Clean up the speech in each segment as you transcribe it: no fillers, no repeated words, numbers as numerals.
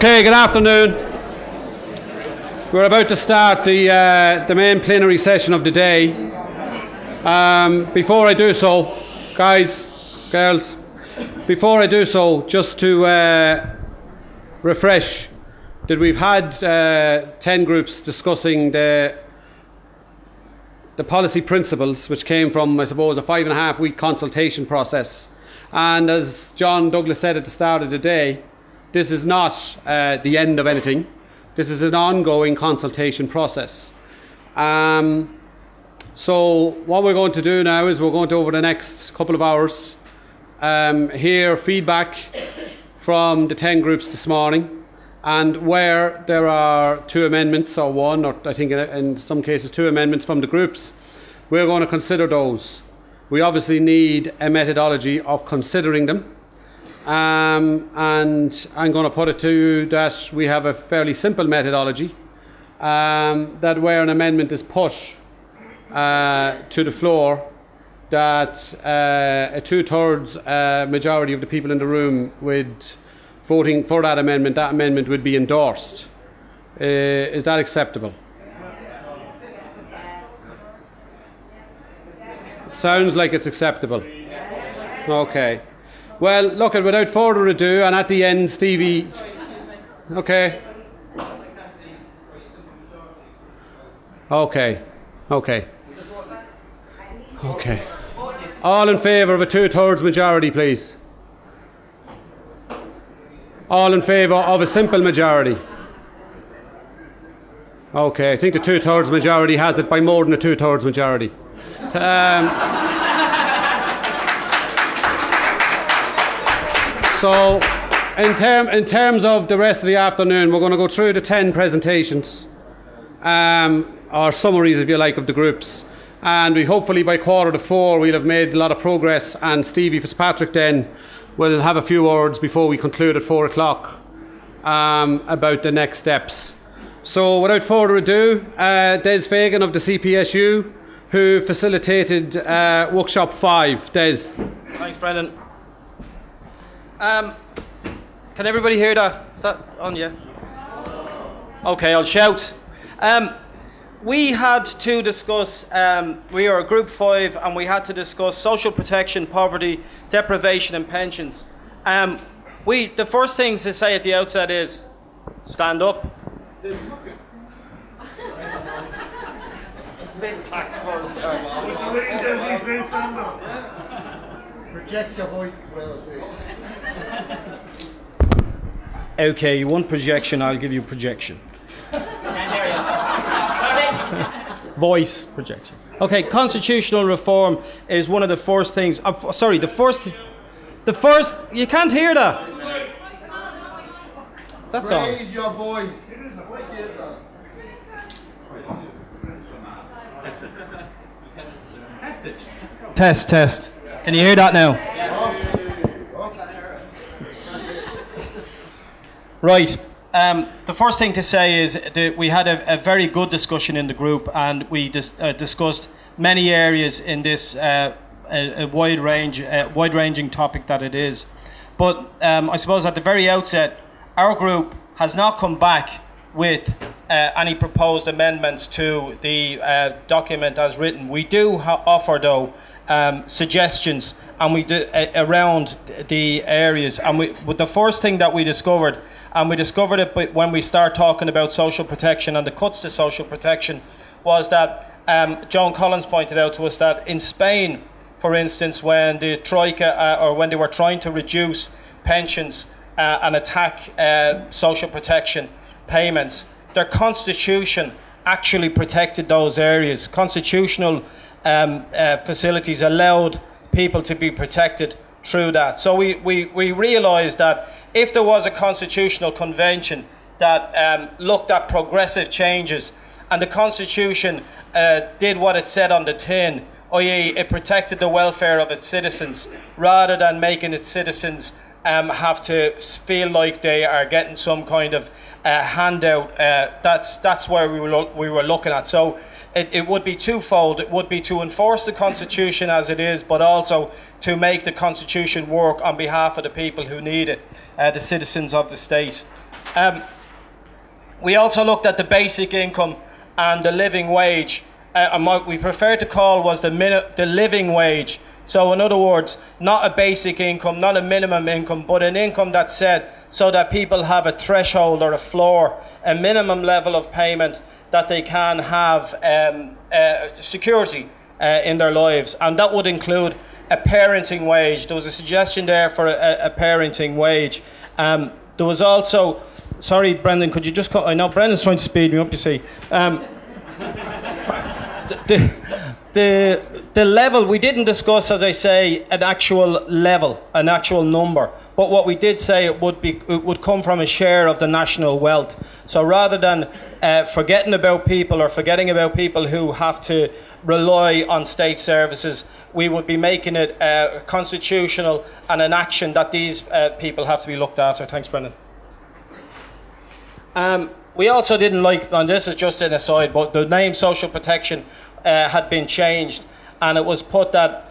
Okay, good afternoon. We're about to start the main plenary session of the day. Before I do so, guys, girls, before I do so, just to refresh that we've had 10 groups discussing the policy principles, which came from, I suppose, a 5.5-week consultation process. And as John Douglas said at the start of the day, this is not the end of anything. This is an ongoing consultation process. So what we're going to do now is we're going to, over the next couple of hours, hear feedback from the 10 groups this morning, and where there are 2 amendments, or 1, or I think in some cases 2 amendments from the groups, we're going to consider those. We obviously need a methodology of considering them. And I'm going to put it to you that we have a fairly simple methodology, that where an amendment is put to the floor, that a 2/3 majority of the people in the room with voting for that amendment would be endorsed. Is that acceptable? Sounds like it's acceptable. Okay. Well, look, without further ado, and at the end, Stevie... Okay. Okay. Okay. Okay. All in favour of a 2/3 majority, please. All in favour of a simple majority. Okay, I think the 2/3 majority has it by more than a 2/3 majority. So, in terms of the rest of the afternoon, we're going to go through the 10 presentations, or summaries, if you like, of the groups. And we hopefully by 3:45 we'll have made a lot of progress, and Stevie Fitzpatrick then will have a few words before we conclude at 4 o'clock about the next steps. So, without further ado, Des Fagan of the CPSU, who facilitated Workshop 5. Des. Thanks, Brendan. Can everybody hear that? Is that on, yeah? Okay, I'll shout. We had to discuss, we are Group 5, and we had to discuss social protection, poverty, deprivation and pensions. The first things to say at the outset is, stand up. Project your voice as well, please. Okay, you want projection, I'll give you projection. Voice projection. Okay, constitutional reform is one of the first things. The first, you can't hear that. That's all. Raise your voice. Test. Can you hear that now? Right. The first thing to say is that we had a very good discussion in the group, and we discussed many areas in this a wide-ranging topic that it is. But I suppose at the very outset, our group has not come back with any proposed amendments to the document as written. We do offer, though, suggestions, and we do around the areas. And the first thing that we discovered, and we discovered it when we start talking about social protection and the cuts to social protection, was that Joan Collins pointed out to us that in Spain, for instance, when the Troika, or when they were trying to reduce pensions and attack social protection payments, their constitution actually protected those areas. Constitutional facilities allowed people to be protected through that. So we realised that if there was a constitutional convention that looked at progressive changes, and the constitution did what it said on the tin, i.e. it protected the welfare of its citizens rather than making its citizens have to feel like they are getting some kind of handout, that's where we were looking at. So it would be twofold. It would be to enforce the Constitution as it is, but also to make the Constitution work on behalf of the people who need it, the citizens of the state. We also looked at the basic income and the living wage. And what we prefer to call was the living wage. So in other words, not a basic income, not a minimum income, but an income that's set so that people have a threshold or a floor, a minimum level of payment that they can have security in their lives. And that would include a parenting wage. There was a suggestion there for a parenting wage. There was also, sorry Brendan, could you just I know Brendan's trying to speed me up, you see. The level, we didn't discuss, as I say, an actual level, an actual number. But what we did say it would come from a share of the national wealth. So rather than forgetting about people who have to rely on state services, we would be making it constitutional and an action that these people have to be looked after. Thanks, Brendan. We also didn't like, and this is just an aside, but the name social protection had been changed, and it was put that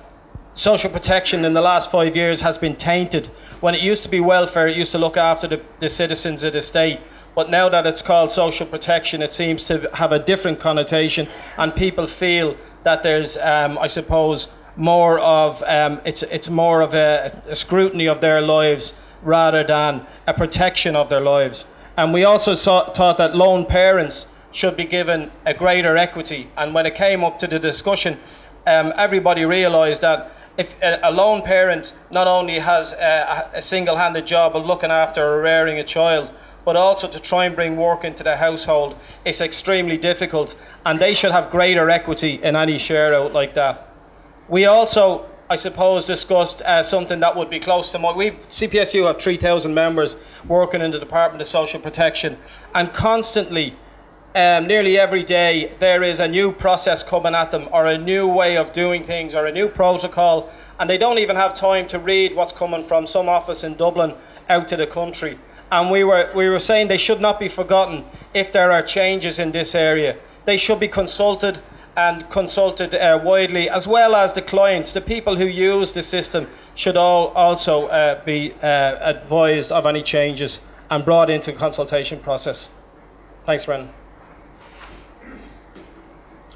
social protection in the last 5 years has been tainted. When it used to be welfare, it used to look after the citizens of the state. But now that it's called social protection, it seems to have a different connotation, and people feel that there's, I suppose, more of it's more of a scrutiny of their lives rather than a protection of their lives. And we also thought that lone parents should be given a greater equity. And when it came up to the discussion, everybody realised that if a lone parent not only has a single-handed job of looking after or rearing a child, but also to try and bring work into the household, it's extremely difficult, and they should have greater equity in any share out like that. We also, I suppose, discussed something that would be close to CPSU have 3,000 members working in the Department of Social Protection, and constantly, nearly every day, there is a new process coming at them, or a new way of doing things, or a new protocol, and they don't even have time to read what's coming from some office in Dublin out to the country. And we were saying they should not be forgotten if there are changes in this area. They should be consulted widely, as well as the clients. The people who use the system should also be advised of any changes and brought into the consultation process. Thanks, Brendan.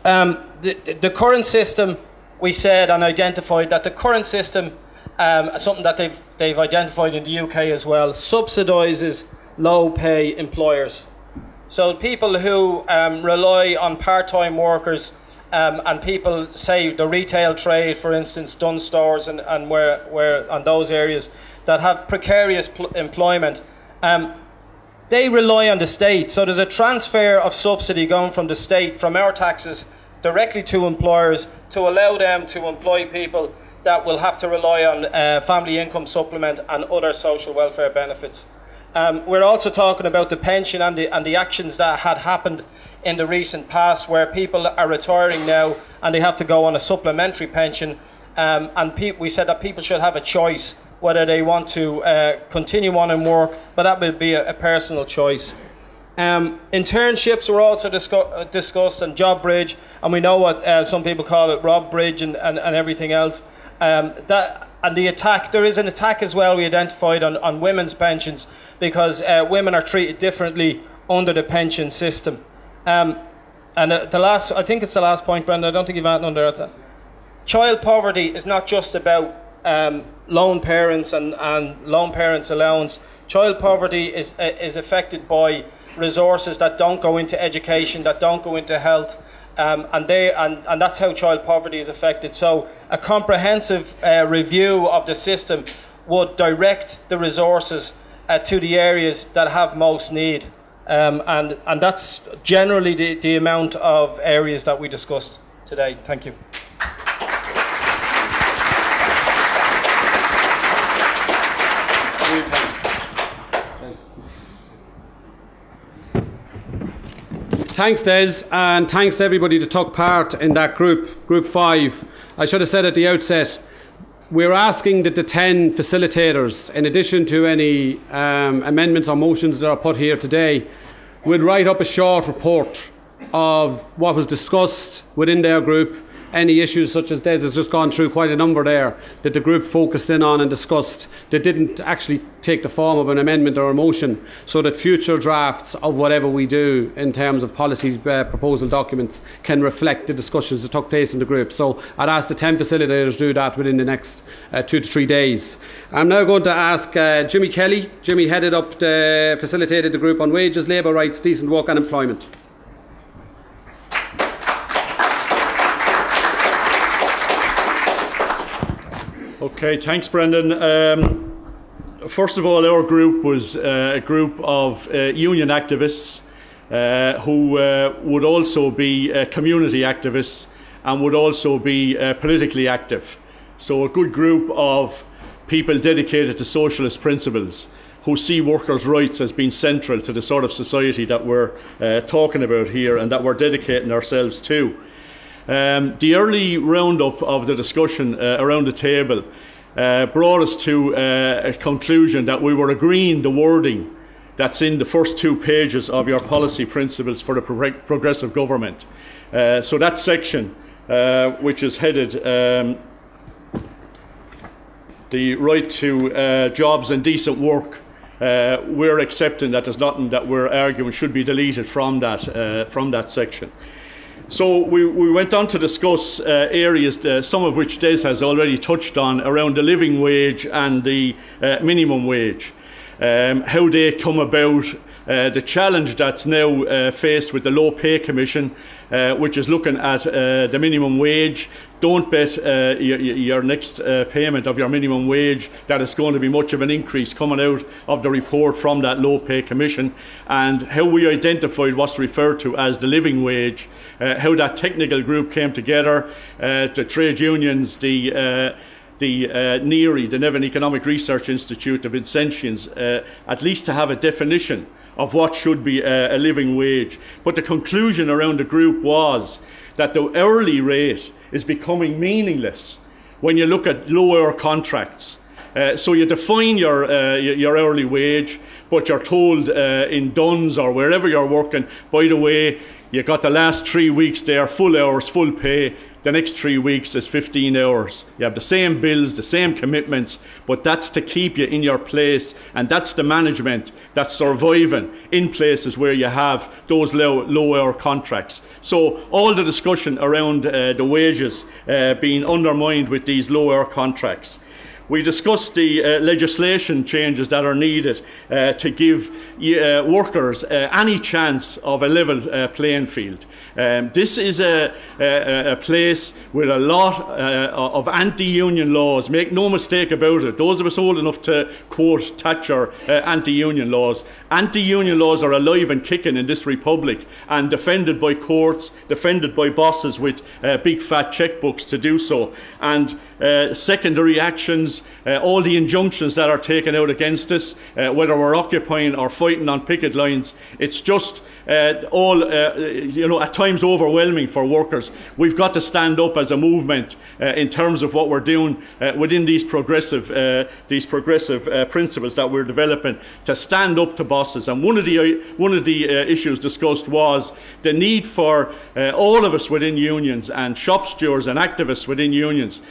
The current system, we said and identified that the current system, something that they've identified in the UK as well, subsidises low-pay employers. So people who rely on part-time workers, and people, say the retail trade, for instance, Dunn stores and where on those areas that have precarious employment, they rely on the state. So there's a transfer of subsidy going from the state, from our taxes, directly to employers to allow them to employ people that will have to rely on family income supplement and other social welfare benefits. We're also talking about the pension and the actions that had happened in the recent past, where people are retiring now and they have to go on a supplementary pension, and we said that people should have a choice whether they want to continue on and work, but that would be a personal choice. Internships were also discussed, and Job Bridge, and we know what some people call it, Rob Bridge and everything else. And the attack, there is an attack as well we identified on women's pensions, because women are treated differently under the pension system. And I think it's the last point, Brendan, I don't think you've had under it. Child poverty is not just about lone parents and lone parents allowance. Child poverty is affected by resources that don't go into education, that don't go into health, and that's how child poverty is affected. So a comprehensive review of the system would direct the resources to the areas that have most need, and that's generally the amount of areas that we discussed today. Thank you. Thanks, Des, and thanks to everybody that took part in that Group 5. I should have said at the outset, we're asking that the 10 facilitators, in addition to any amendments or motions that are put here today, would write up a short report of what was discussed within their group, any issues such as Des has just gone through quite a number there that the group focused in on and discussed that didn't actually take the form of an amendment or a motion, so that future drafts of whatever we do in terms of policy proposal documents can reflect the discussions that took place in the group. So I'd ask the 10 facilitators to do that within the next 2 to 3 days. I'm now going to ask Jimmy Kelly. Jimmy facilitated the group on wages, labour rights, decent work and employment. Okay, thanks, Brendan. First of all, our group was a group of union activists who would also be community activists and would also be politically active. So a good group of people dedicated to socialist principles who see workers' rights as being central to the sort of society that we're talking about here and that we're dedicating ourselves to. The early roundup of the discussion around the table brought us to a conclusion that we were agreeing the wording that's in the first 2 pages of your policy principles for the progressive government. So that section, which is headed the right to jobs and decent work, we're accepting that there's nothing that we're arguing should be deleted from that section. So we went on to discuss areas, some of which Des has already touched on, around the living wage and the minimum wage, how they come about, the challenge that's now faced with the Low Pay Commission, which is looking at the minimum wage. Don't bet your next payment of your minimum wage that it's going to be much of an increase coming out of the report from that Low Pay Commission, and how we identified what's referred to as the living wage, how that technical group came together, the trade unions, the NERI, the Nevin Economic Research Institute of Incentives, at least to have a definition of what should be a living wage. But the conclusion around the group was that the hourly rate is becoming meaningless when you look at low-hour contracts. So you define your hourly wage, but you're told in Duns or wherever you're working, by the way, you got the last 3 weeks there, full hours, full pay. The next 3 weeks is 15 hours. You have the same bills, the same commitments, but that's to keep you in your place, and that's the management that's surviving in places where you have those low-hour contracts. So all the discussion around the wages being undermined with these low-hour contracts. We discussed the legislation changes that are needed to give workers any chance of a level playing field. This is a place with a lot of anti-union laws. Make no mistake about it. Those of us old enough to quote Thatcher, anti-union laws. Anti-union laws are alive and kicking in this republic and defended by courts, defended by bosses with big fat checkbooks to do so. And secondary actions, all the injunctions that are taken out against us, whether we're occupying or fighting on picket lines, it's just at times overwhelming for workers. We've got to stand up as a movement in terms of what we're doing within these progressive principles that we're developing, to stand up to bosses. And one of the issues discussed was the need for all of us within unions and shop stewards and activists within unions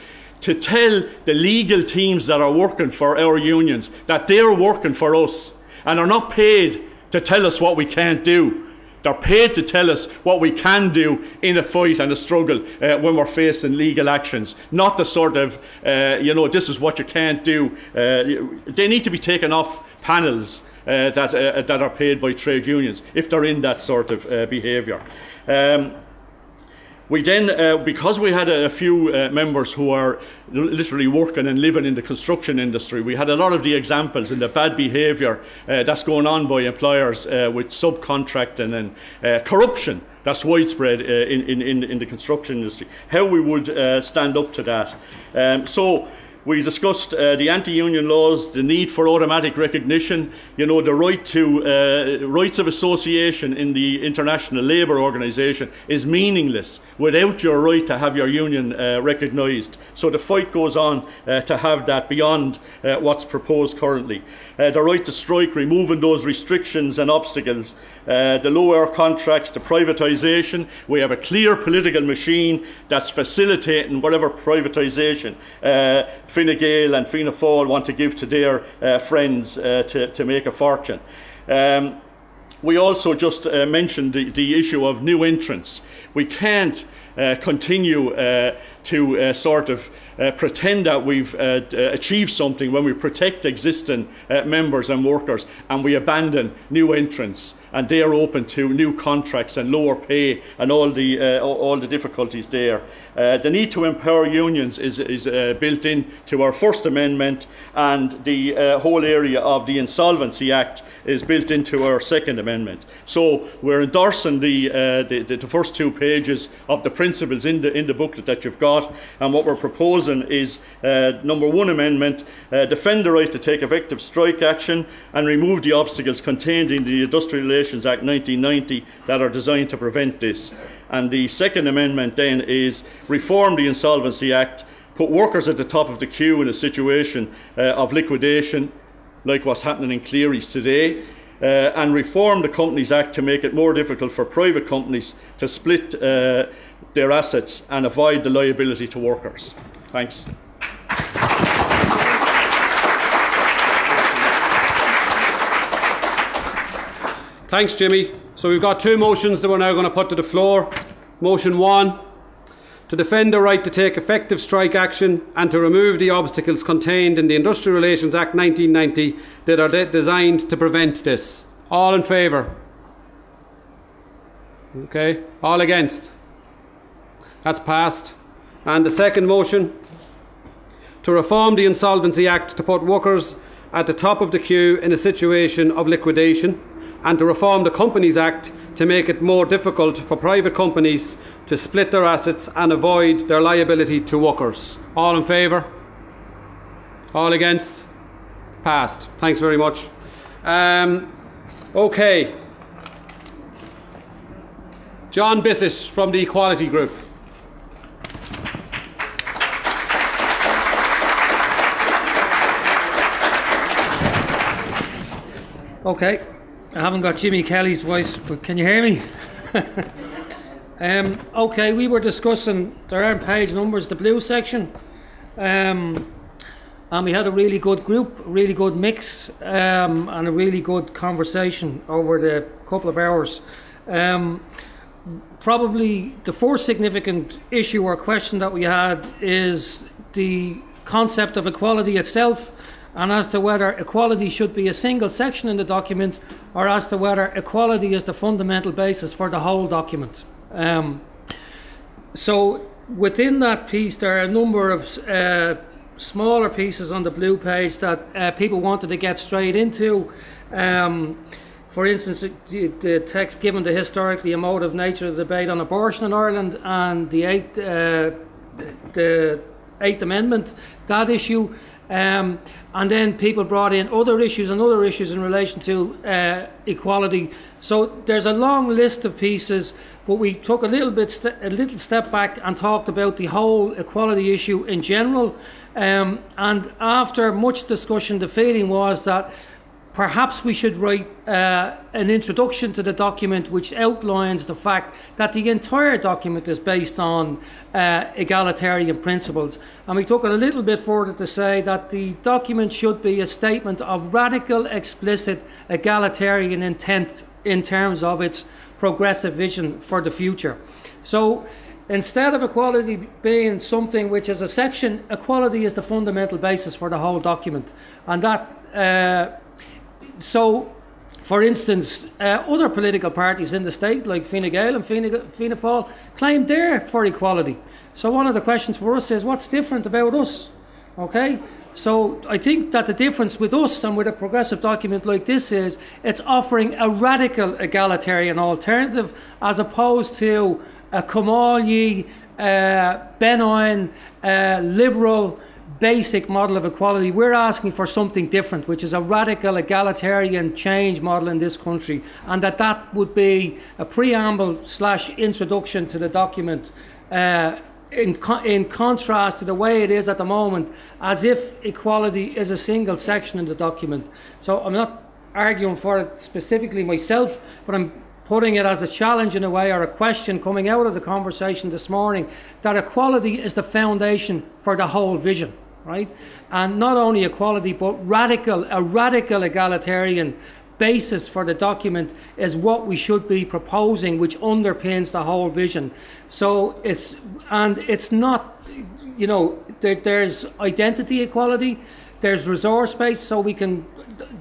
to tell the legal teams that are working for our unions that they're working for us and are not paid to tell us what we can't do. They're paid to tell us what we can do in a fight and a struggle when we're facing legal actions, not the sort of, this is what you can't do. They need to be taken off panels that are paid by trade unions if they're in that sort of behaviour. We then, because we had a few members who are literally working and living in the construction industry, we had a lot of the examples in the bad behaviour that's going on by employers with subcontracting and corruption that's widespread in the construction industry, how we would stand up to that. So we discussed the anti-union laws, the need for automatic recognition, the right to rights of association in the International Labour Organization is meaningless without your right to have your union recognised. So the fight goes on to have that beyond what's proposed currently. The right to strike, removing those restrictions and obstacles the low-hour contracts, the privatisation. We have a clear political machine that's facilitating whatever privatisation Fine Gael and Fianna Fáil want to give to their friends to make a fortune. We also just mentioned the issue of new entrants. We can't continue to sort of pretend that we've achieved something when we protect existing members and workers and we abandon new entrants and they are open to new contracts and lower pay and all the difficulties there. The need to empower unions is built into our First Amendment, and the whole area of the Insolvency Act is built into our Second Amendment. So we're endorsing the first 2 pages of the principles in the booklet that you've got, and what we're proposing is number 1 amendment: defend the right to take effective strike action and remove the obstacles contained in the Industrial Relations Act 1990 that are designed to prevent this. And the second amendment then is reform the Insolvency Act, put workers at the top of the queue in a situation of liquidation, like what's happening in Cleary's today, and reform the Companies Act to make it more difficult for private companies to split their assets and avoid the liability to workers. Thanks. Thanks, Jimmy. So we've got 2 motions that we're now going to put to the floor. Motion 1, to defend the right to take effective strike action and to remove the obstacles contained in the Industrial Relations Act 1990 that are designed to prevent this. All in favour? Okay. All against? That's passed. And the second motion, to reform the Insolvency Act to put workers at the top of the queue in a situation of liquidation, and to reform the Companies Act to make it more difficult for private companies to split their assets and avoid their liability to workers. All in favour? All against? Passed. Thanks very much. Okay. John Bissett from the Equality Group. Okay, I haven't got Jimmy Kelly's voice, but can you hear me? Okay, we were discussing, there aren't page numbers, the blue section, and we had a really good group, a really good mix, and a really good conversation over the couple of hours. Probably the first significant issue or question that we had is the concept of equality itself, and as to whether equality should be a single section in the document or as to whether equality is the fundamental basis for the whole document. So within that piece there are a number of smaller pieces on the blue page that people wanted to get straight into. For instance, the text given the historically emotive nature of the debate on abortion in Ireland and the Eighth Amendment, that issue. And then people brought in other issues and other issues in relation to equality. So there's a long list of pieces, but we took a little step back and talked about the whole equality issue in general. And after much discussion, the feeling was that perhaps we should write an introduction to the document which outlines the fact that the entire document is based on egalitarian principles. And we took it a little bit further to say that the document should be a statement of radical, explicit egalitarian intent in terms of its progressive vision for the future. So instead of equality being something which is a section, equality is the fundamental basis for the whole document. And that so, for instance, other political parties in the state, like Fine Gael and Fianna Fáil, claim they're for equality. So one of the questions for us is, what's different about us? Okay? So I think that the difference with us and with a progressive document like this is it's offering a radical egalitarian alternative as opposed to a come all ye, benign, liberal, basic model of equality. We're asking for something different, which is a radical egalitarian change model in this country, and that would be a preamble / introduction to the document, in contrast to the way it is at the moment, as if equality is a single section in the document. So I'm not arguing for it specifically myself, but I'm putting it as a challenge in a way, or a question coming out of the conversation this morning, that equality is the foundation for the whole vision, right? And not only equality, but a radical egalitarian basis for the document is what we should be proposing, which underpins the whole vision. So it's not, you know, there's identity equality, there's resource base, so we can,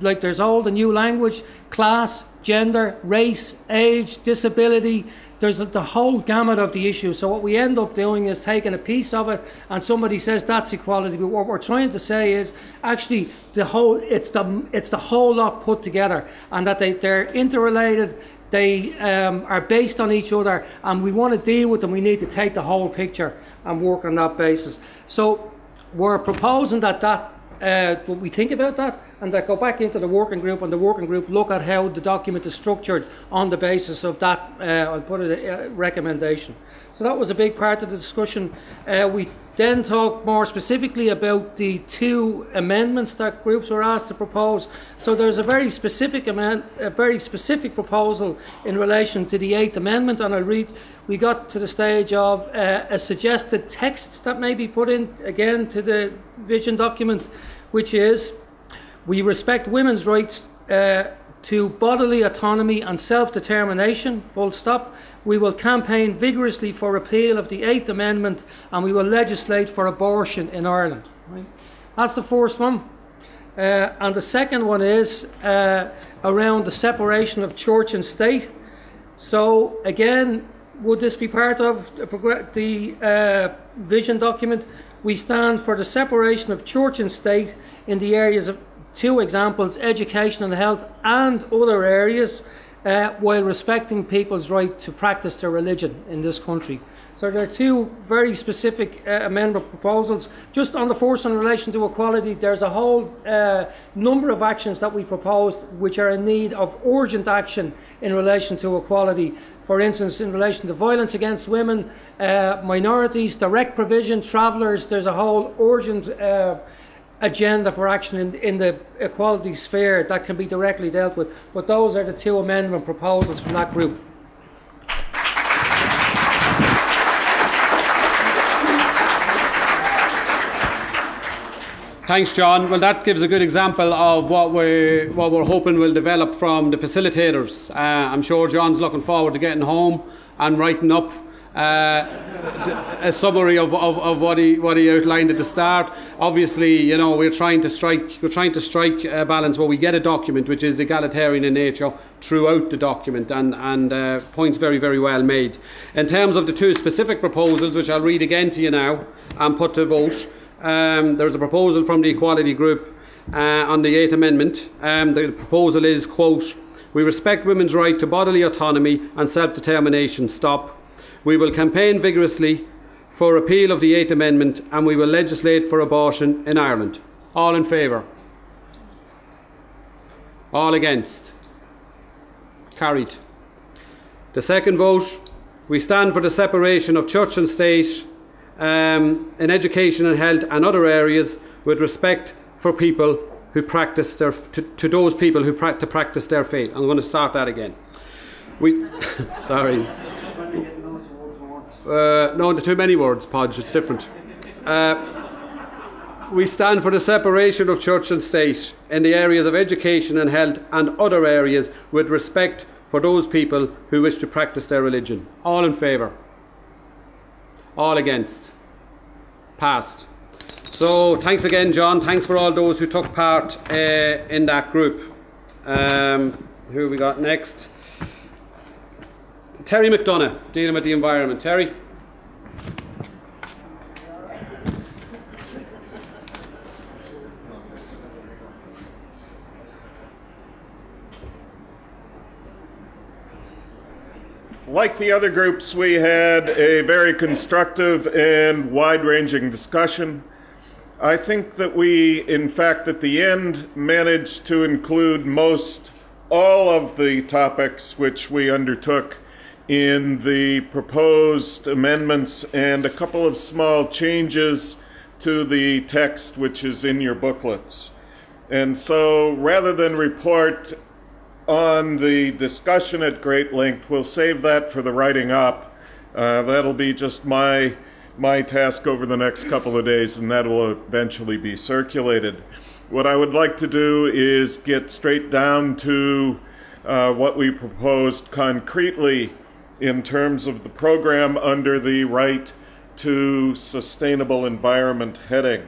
like, there's old and new language, class, gender, race, age, disability. There's the whole gamut of the issue. So what we end up doing is taking a piece of it, and somebody says that's equality. But what we're trying to say is actually it's the whole lot put together, and that they're interrelated. They are based on each other, and we want to deal with them. We need to take the whole picture and work on that basis. So we're proposing that we think about that, and that go back into the working group, and the working group look at how the document is structured on the basis of that, I'll put it, a recommendation. So that was a big part of the discussion. We then talked more specifically about the 2 amendments that groups were asked to propose. So there's a very specific proposal in relation to the 8th amendment, and I'll read. We got to the stage of a suggested text that may be put in again to the vision document, which is: we respect women's rights to bodily autonomy and self-determination, full stop. We will campaign vigorously for repeal of the 8th Amendment, and we will legislate for abortion in Ireland. Right? That's the first one. And the second one is around the separation of church and state. So again, would this be part of the vision document? We stand for the separation of church and state in the areas of 2 examples, education and health, and other areas, while respecting people's right to practice their religion in this country. So there are 2 very specific amendment proposals. Just on the first in relation to equality, there's a whole number of actions that we proposed which are in need of urgent action in relation to equality. For instance, in relation to violence against women, minorities, direct provision, travellers, there's a whole urgent agenda for action in the equality sphere that can be directly dealt with. But those are the 2 amendment proposals from that group. Thanks, John. Well, that gives a good example of what we're hoping will develop from the facilitators. I'm sure John's looking forward to getting home and writing up a summary of what he outlined at the start. Obviously, you know, we're trying to strike a balance where we get a document which is egalitarian in nature throughout the document, and points very, very well made. In terms of the 2 specific proposals, which I'll read again to you now and put to vote, there's a proposal from the Equality Group on the 8th Amendment. The proposal is, quote, "We respect women's right to bodily autonomy and self-determination, stop. We will campaign vigorously for repeal of the 8th Amendment, and we will legislate for abortion in Ireland." All in favour? All against? Carried. The second vote: we stand for the separation of church and state in education and health and other areas, with respect for people who practice to those people who practice their faith. I'm going to start that again. Sorry. No, too many words, Podge, it's different. We stand for the separation of church and state in the areas of education and health and other areas, with respect for those people who wish to practice their religion. All in favour? All against? Passed. So thanks again, John. Thanks for all those who took part in that group. Who have we got next? Terry McDonough, dealing with the environment. Terry? Like the other groups, we had a very constructive and wide-ranging discussion. I think that we, in fact, at the end, managed to include all of the topics which we undertook in the proposed amendments, and a couple of small changes to the text which is in your booklets. And so rather than report on the discussion at great length, we'll save that for the writing up. That'll be just my task over the next couple of days, and that will eventually be circulated. What I would like to do is get straight down to what we proposed concretely in terms of the program under the Right to Sustainable Environment heading.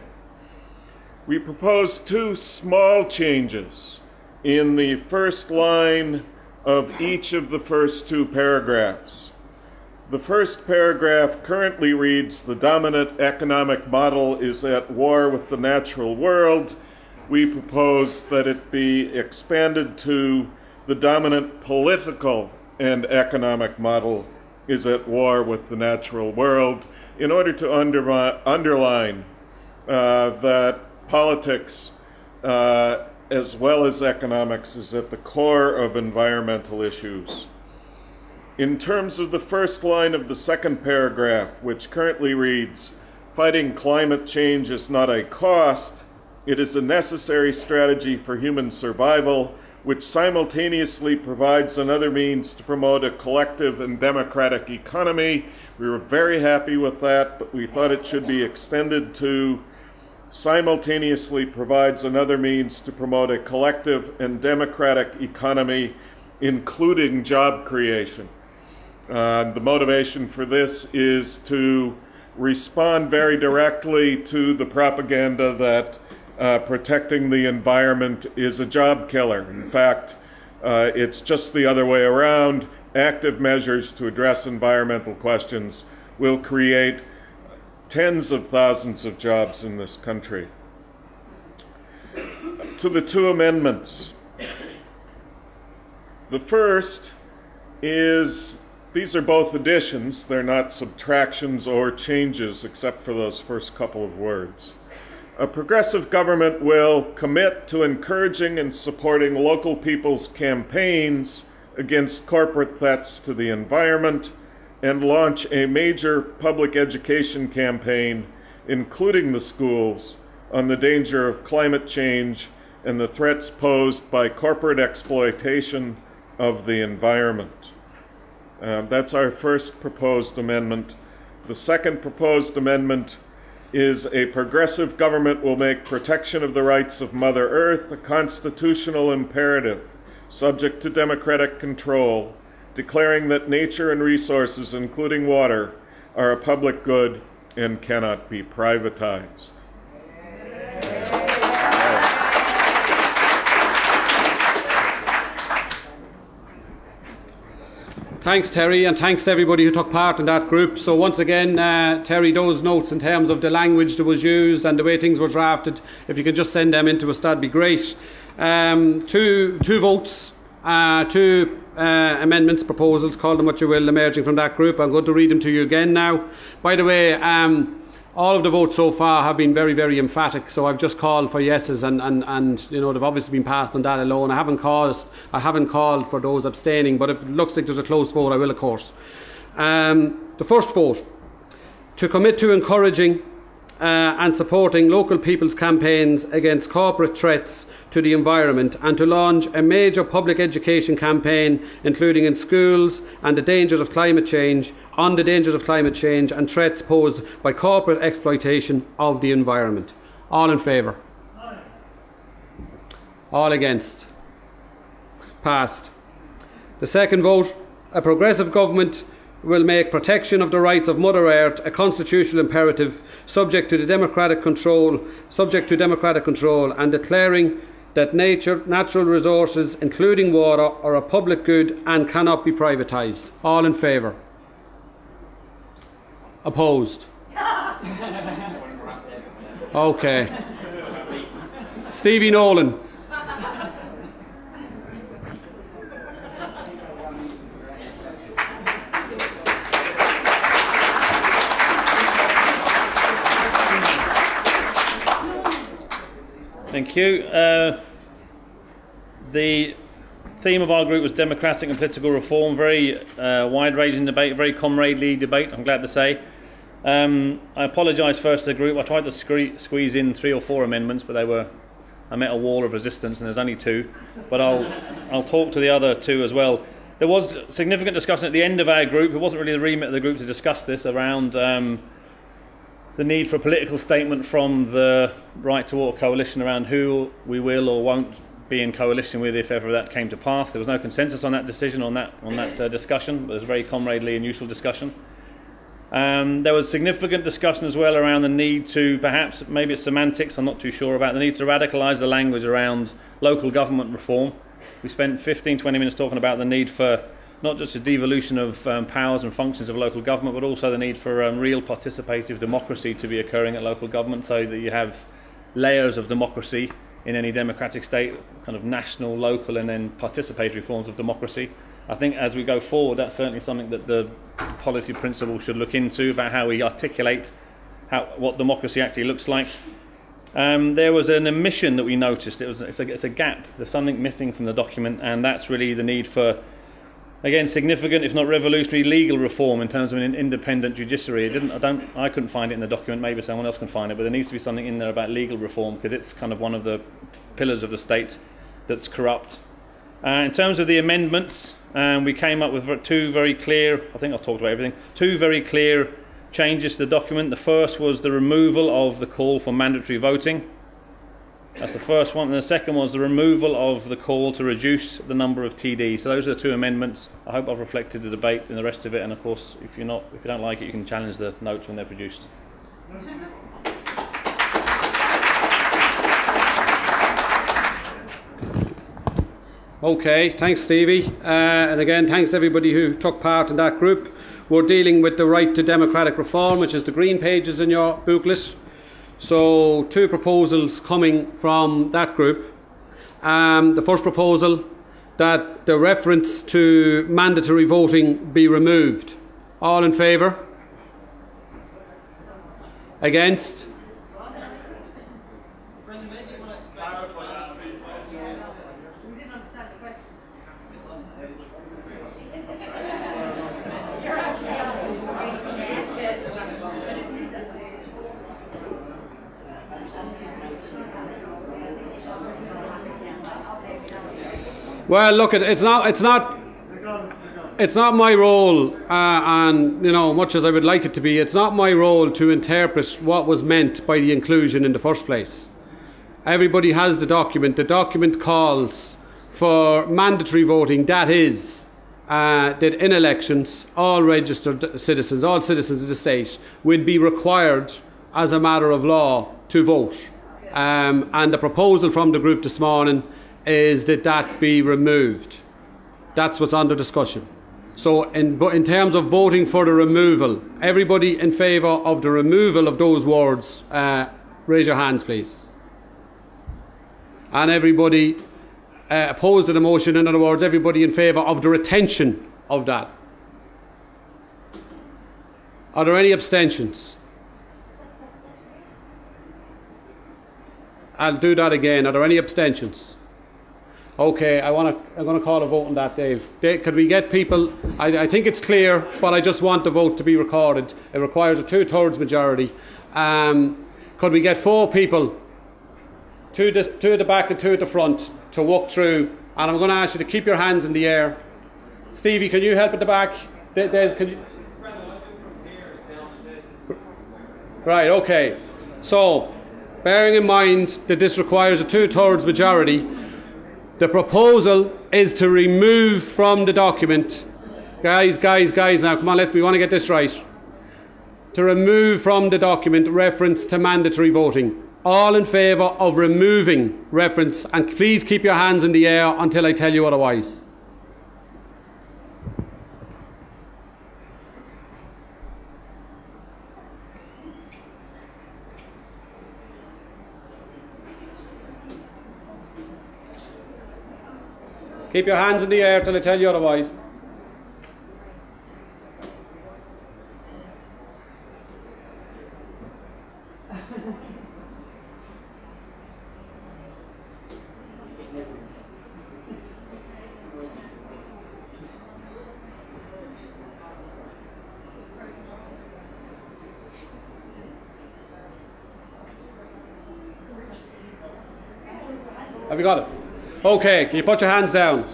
We propose two small changes in the first line of each of the first two paragraphs. The first paragraph currently reads, "The dominant economic model is at war with the natural world." We propose that it be expanded to, "The dominant political and economic model is at war with the natural world," in order to underline that politics as well as economics is at the core of environmental issues. In terms of the first line of the second paragraph, which currently reads, "Fighting climate change is not a cost, it is a necessary strategy for human survival, which simultaneously provides another means to promote a collective and democratic economy." We were very happy with that, but we thought it should be extended to "simultaneously provides another means to promote a collective and democratic economy, including job creation." The motivation for this is to respond very directly to the propaganda that protecting the environment is a job killer. In fact, it's just the other way around. Active measures to address environmental questions will create tens of thousands of jobs in this country. To the two amendments. The first is, these are both additions, they're not subtractions or changes except for those first couple of words. A progressive government will commit to encouraging and supporting local people's campaigns against corporate threats to the environment and launch a major public education campaign, including the schools, on the danger of climate change and the threats posed by corporate exploitation of the environment. That's our first proposed amendment. The second proposed amendment is, "A progressive government will make protection of the rights of Mother Earth a constitutional imperative, subject to democratic control, declaring that nature and resources, including water, are a public good and cannot be privatized." Thanks, Terry, and thanks to everybody who took part in that group. So once again, Terry, those notes in terms of the language that was used and the way things were drafted, if you could just send them in to us, that'd be great. Two votes, two amendments, proposals, call them what you will, emerging from that group. I'm going to read them to you again now. By the way, all of the votes so far have been very, very emphatic, so I've just called for yeses, and you know, they've obviously been passed on that alone. I haven't called for those abstaining, but if it looks like there's a close vote, I will, of course. The first vote: to commit to encouraging and supporting local people's campaigns against corporate threats to the environment, and to launch a major public education campaign, including in schools, and the dangers of climate change, on the dangers of climate change and threats posed by corporate exploitation of the environment. All in favour? Aye. All against? Passed. The second vote: a progressive government will make protection of the rights of Mother Earth a constitutional imperative, subject to democratic control, and declaring that natural resources, including water, are a public good and cannot be privatised. All in favour? Opposed? Okay. Stevie Nolan. Thank you. The theme of our group was democratic and political reform. Very wide-ranging debate, very comradely debate, I'm glad to say. I apologise first to the group. I tried to squeeze in 3 or 4 amendments, but they were I met a wall of resistance, and there's only 2, but I'll talk to the other 2 as well. There was significant discussion at the end of our group. It wasn't really the remit of the group to discuss this, around the need for a political statement from the Right2Water coalition around who we will or won't be in coalition with if ever that came to pass. There was no consensus on that decision, on that discussion, but it was a very comradely and useful discussion. There was significant discussion as well around the need to, perhaps, maybe it's semantics, I'm not too sure about, the need to radicalise the language around local government reform. We spent 15-20 minutes talking about the need for not just a devolution of powers and functions of local government, but also the need for real participative democracy to be occurring at local government, so that you have layers of democracy in any democratic state, kind of national, local, and then participatory forms of democracy. I think as we go forward, that's certainly something that the policy principle should look into, about how we articulate what democracy actually looks like. There was an omission that we noticed. It's a gap. There's something missing from the document, and that's really the need for, again, significant, if not revolutionary, legal reform in terms of an independent judiciary. I couldn't find it in the document. Maybe someone else can find it, but there needs to be something in there about legal reform, because it's kind of one of the pillars of the state that's corrupt. In terms of the amendments, we came up with 2 very clear, I think I've talked about everything, 2 very clear changes to the document. The first was the removal of the call for mandatory voting. That's the first one. And the second was the removal of the call to reduce the number of TDs. So those are the 2 amendments. I hope I've reflected the debate and the rest of it. And of course, if you don't like it, you can challenge the notes when they're produced. Okay, thanks Stevie, and again thanks to everybody who took part in that group. We're dealing with the right to democratic reform, which is the green pages in your booklet. So 2 proposals coming from that group. The first proposal, that the reference to mandatory voting be removed. All in favour? Against? Well, look, it's not my role, and much as I would like it to be, it's not my role to interpret what was meant by the inclusion in the first place. Everybody has the document. The document calls for mandatory voting. That is, that in elections, all registered citizens, all citizens of the state, would be required as a matter of law to vote. And the proposal from the group this morning is that be removed. That's what's under discussion. So in terms of voting for the removal, everybody in favour of the removal of those words, raise your hands please. And everybody opposed to the motion, in other words, everybody in favour of the retention of that. Are there any abstentions? I'll do that again. Are there any abstentions? Okay, I'm going to call a vote on that, Dave. Could we get people? I think it's clear, but I just want the vote to be recorded. It requires a 2/3 majority. Could we get 4 people, 2 at the back and 2 at the front, to walk through? And I'm going to ask you to keep your hands in the air. Stevie, can you help at the back? Des, can you? Right, okay. So, bearing in mind that this requires a 2/3 majority, the proposal is to remove from the document, guys, now come on, we want to get this right. To remove from the document reference to mandatory voting. All in favour of removing reference, and please keep your hands in the air until I tell you otherwise. Keep your hands in the air till I tell you otherwise. Have you got it? Okay, can you put your hands down?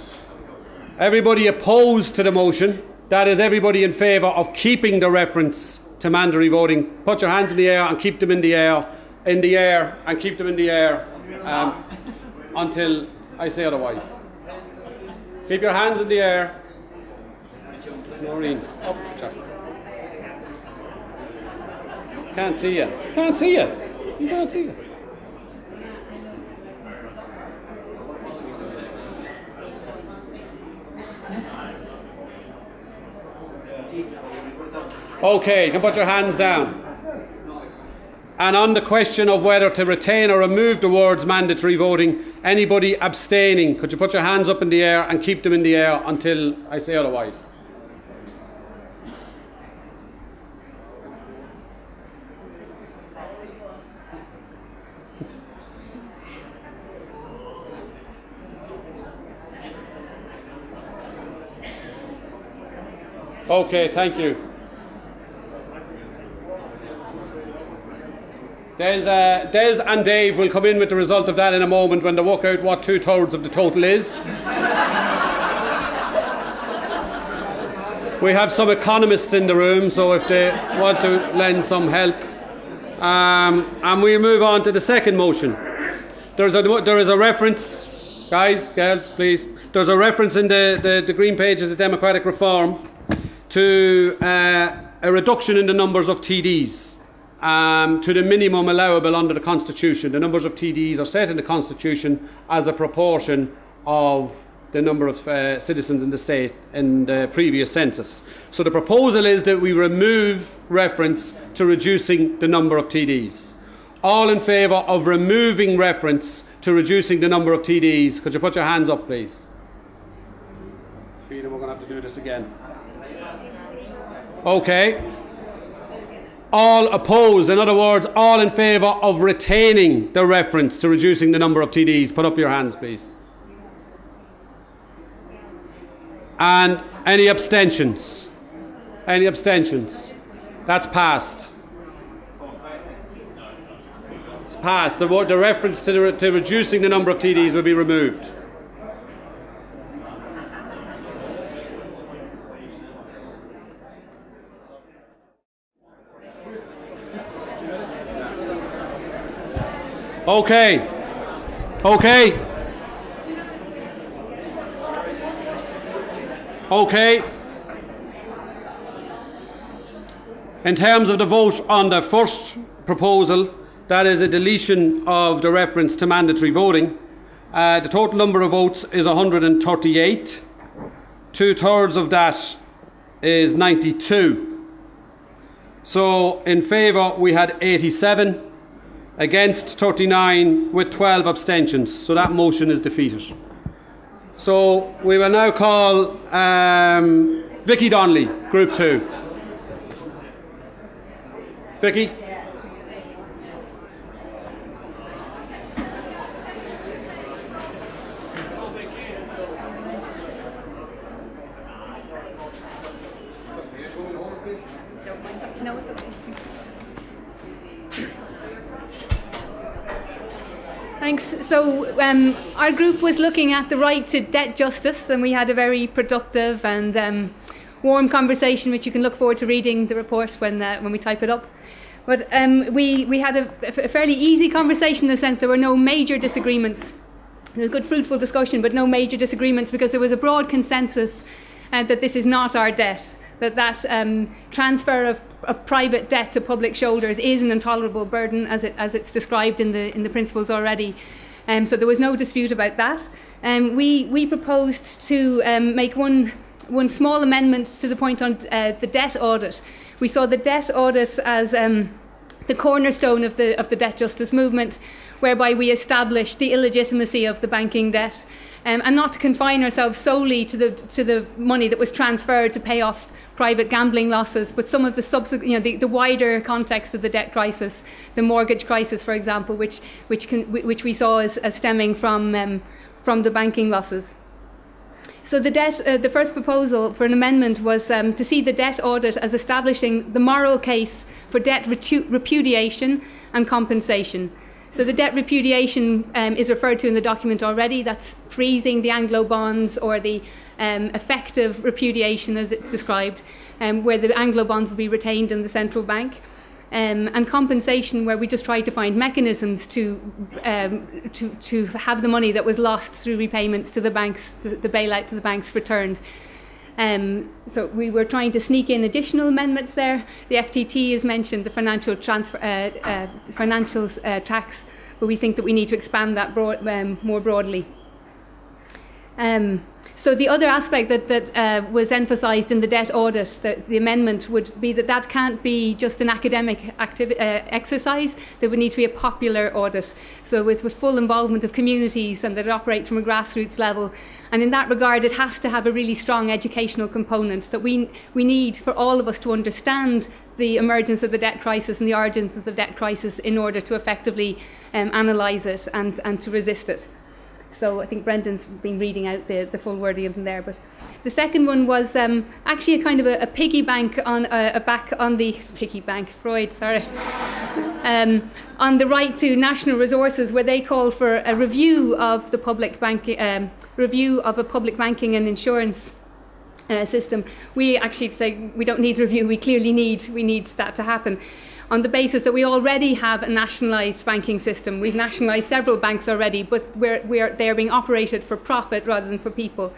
Everybody opposed to the motion, that is everybody in favour of keeping the reference to mandatory voting, put your hands in the air and keep them in the air, and keep them in the air until I say otherwise. Keep your hands in the air. Maureen, up, Jack. Can't see you. Can't see you. You can't see you. Okay, you can put your hands down. And on the question of whether to retain or remove the words mandatory voting, anybody abstaining, could you put your hands up in the air and keep them in the air until I say otherwise? Okay, thank you. Des and Dave will come in with the result of that in a moment when they work out what 2/3 of the total is. We have some economists in the room, so if they want to lend some help. And we'll move on to the second motion. There is a reference, guys, girls, please. There's a reference in the green pages of democratic reform to a reduction in the numbers of TDs. To the minimum allowable under the Constitution. The numbers of TDs are set in the Constitution as a proportion of the number of citizens in the state in the previous census. So the proposal is that we remove reference to reducing the number of TDs. All in favour of removing reference to reducing the number of TDs, could you put your hands up, please? Peter, we're going to have to do this again. Okay. All opposed, in other words, all in favour of retaining the reference to reducing the number of TDs. Put up your hands, please. And any abstentions? Any abstentions? That's passed. It's passed. The reference to reducing the number of TDs will be removed. Okay. Okay. Okay. In terms of the vote on the first proposal, that is a deletion of the reference to mandatory voting, the total number of votes is 138. 2/3 of that is 92. So in favour we had 87. Against 39 with 12 abstentions. So that motion is defeated. So we will now call Vicky Donnelly, Group 2. Vicky? Thanks. So our group was looking at the right to debt justice, and we had a very productive and warm conversation, which you can look forward to reading the report when we type it up. But we had a fairly easy conversation in the sense there were no major disagreements. It was a good, fruitful discussion, but no major disagreements because there was a broad consensus that this is not our debt, that transfer of private debt to public shoulders is an intolerable burden as it's described in the principles already. So there was no dispute about that. We proposed to make one small amendment to the point on the debt audit. We saw the debt audit as the cornerstone of the debt justice movement, whereby we established the illegitimacy of the banking debt, and not to confine ourselves solely to the money that was transferred to pay off private gambling losses, but some of the wider context of the debt crisis, the mortgage crisis, for example, which we saw as stemming from the banking losses. So the first proposal for an amendment was to see the debt audit as establishing the moral case for debt repudiation and compensation. So the debt repudiation is referred to in the document already. That's freezing the Anglo bonds, or the effective repudiation as it's described, where the Anglo bonds will be retained in the central bank. And compensation, where we just try to find mechanisms to have the money that was lost through repayments to the banks, the bailout to the banks, returned. So we were trying to sneak in additional amendments there. The FTT is mentioned, the financial tax, but we think that we need to expand that more broadly. So the other aspect that was emphasised in the debt audit, the amendment, would be that can't be just an academic exercise. There would need to be a popular audit, so with full involvement of communities, and that it operate from a grassroots level. And in that regard, it has to have a really strong educational component, that we need for all of us to understand the emergence of the debt crisis and the origins of the debt crisis in order to effectively analyse it and to resist it. So I think Brendan's been reading out the full wording of them there. But the second one was actually a kind of a piggy bank on Freud, sorry, on the right to national resources, where they call for a review of the public banking, review of a public banking and insurance system. We actually say we don't need review. We clearly need that to happen, on the basis that we already have a nationalised banking system. We've nationalised several banks already, but they are being operated for profit rather than for people.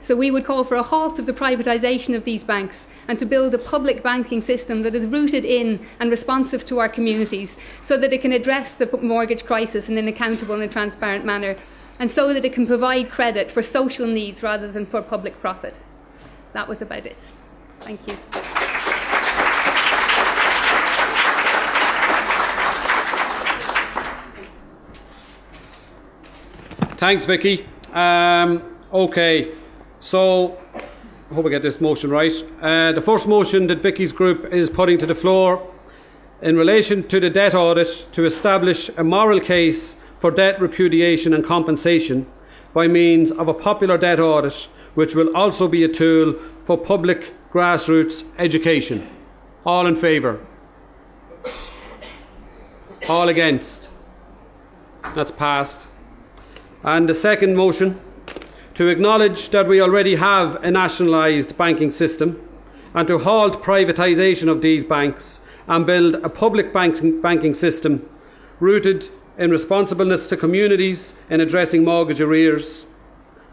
So we would call for a halt of the privatisation of these banks, and to build a public banking system that is rooted in and responsive to our communities, so that it can address the mortgage crisis in an accountable and transparent manner, and so that it can provide credit for social needs rather than for public profit. That was about it. Thank you. Thanks, Vicky. Okay, so I hope I get this motion right. The first motion that Vicky's group is putting to the floor in relation to the debt audit, to establish a moral case for debt repudiation and compensation by means of a popular debt audit, which will also be a tool for public grassroots education. All in favour? All against? That's passed. And the second motion, to acknowledge that we already have a nationalised banking system, and to halt privatisation of these banks and build a public banking system rooted in responsibleness to communities in addressing mortgage arrears,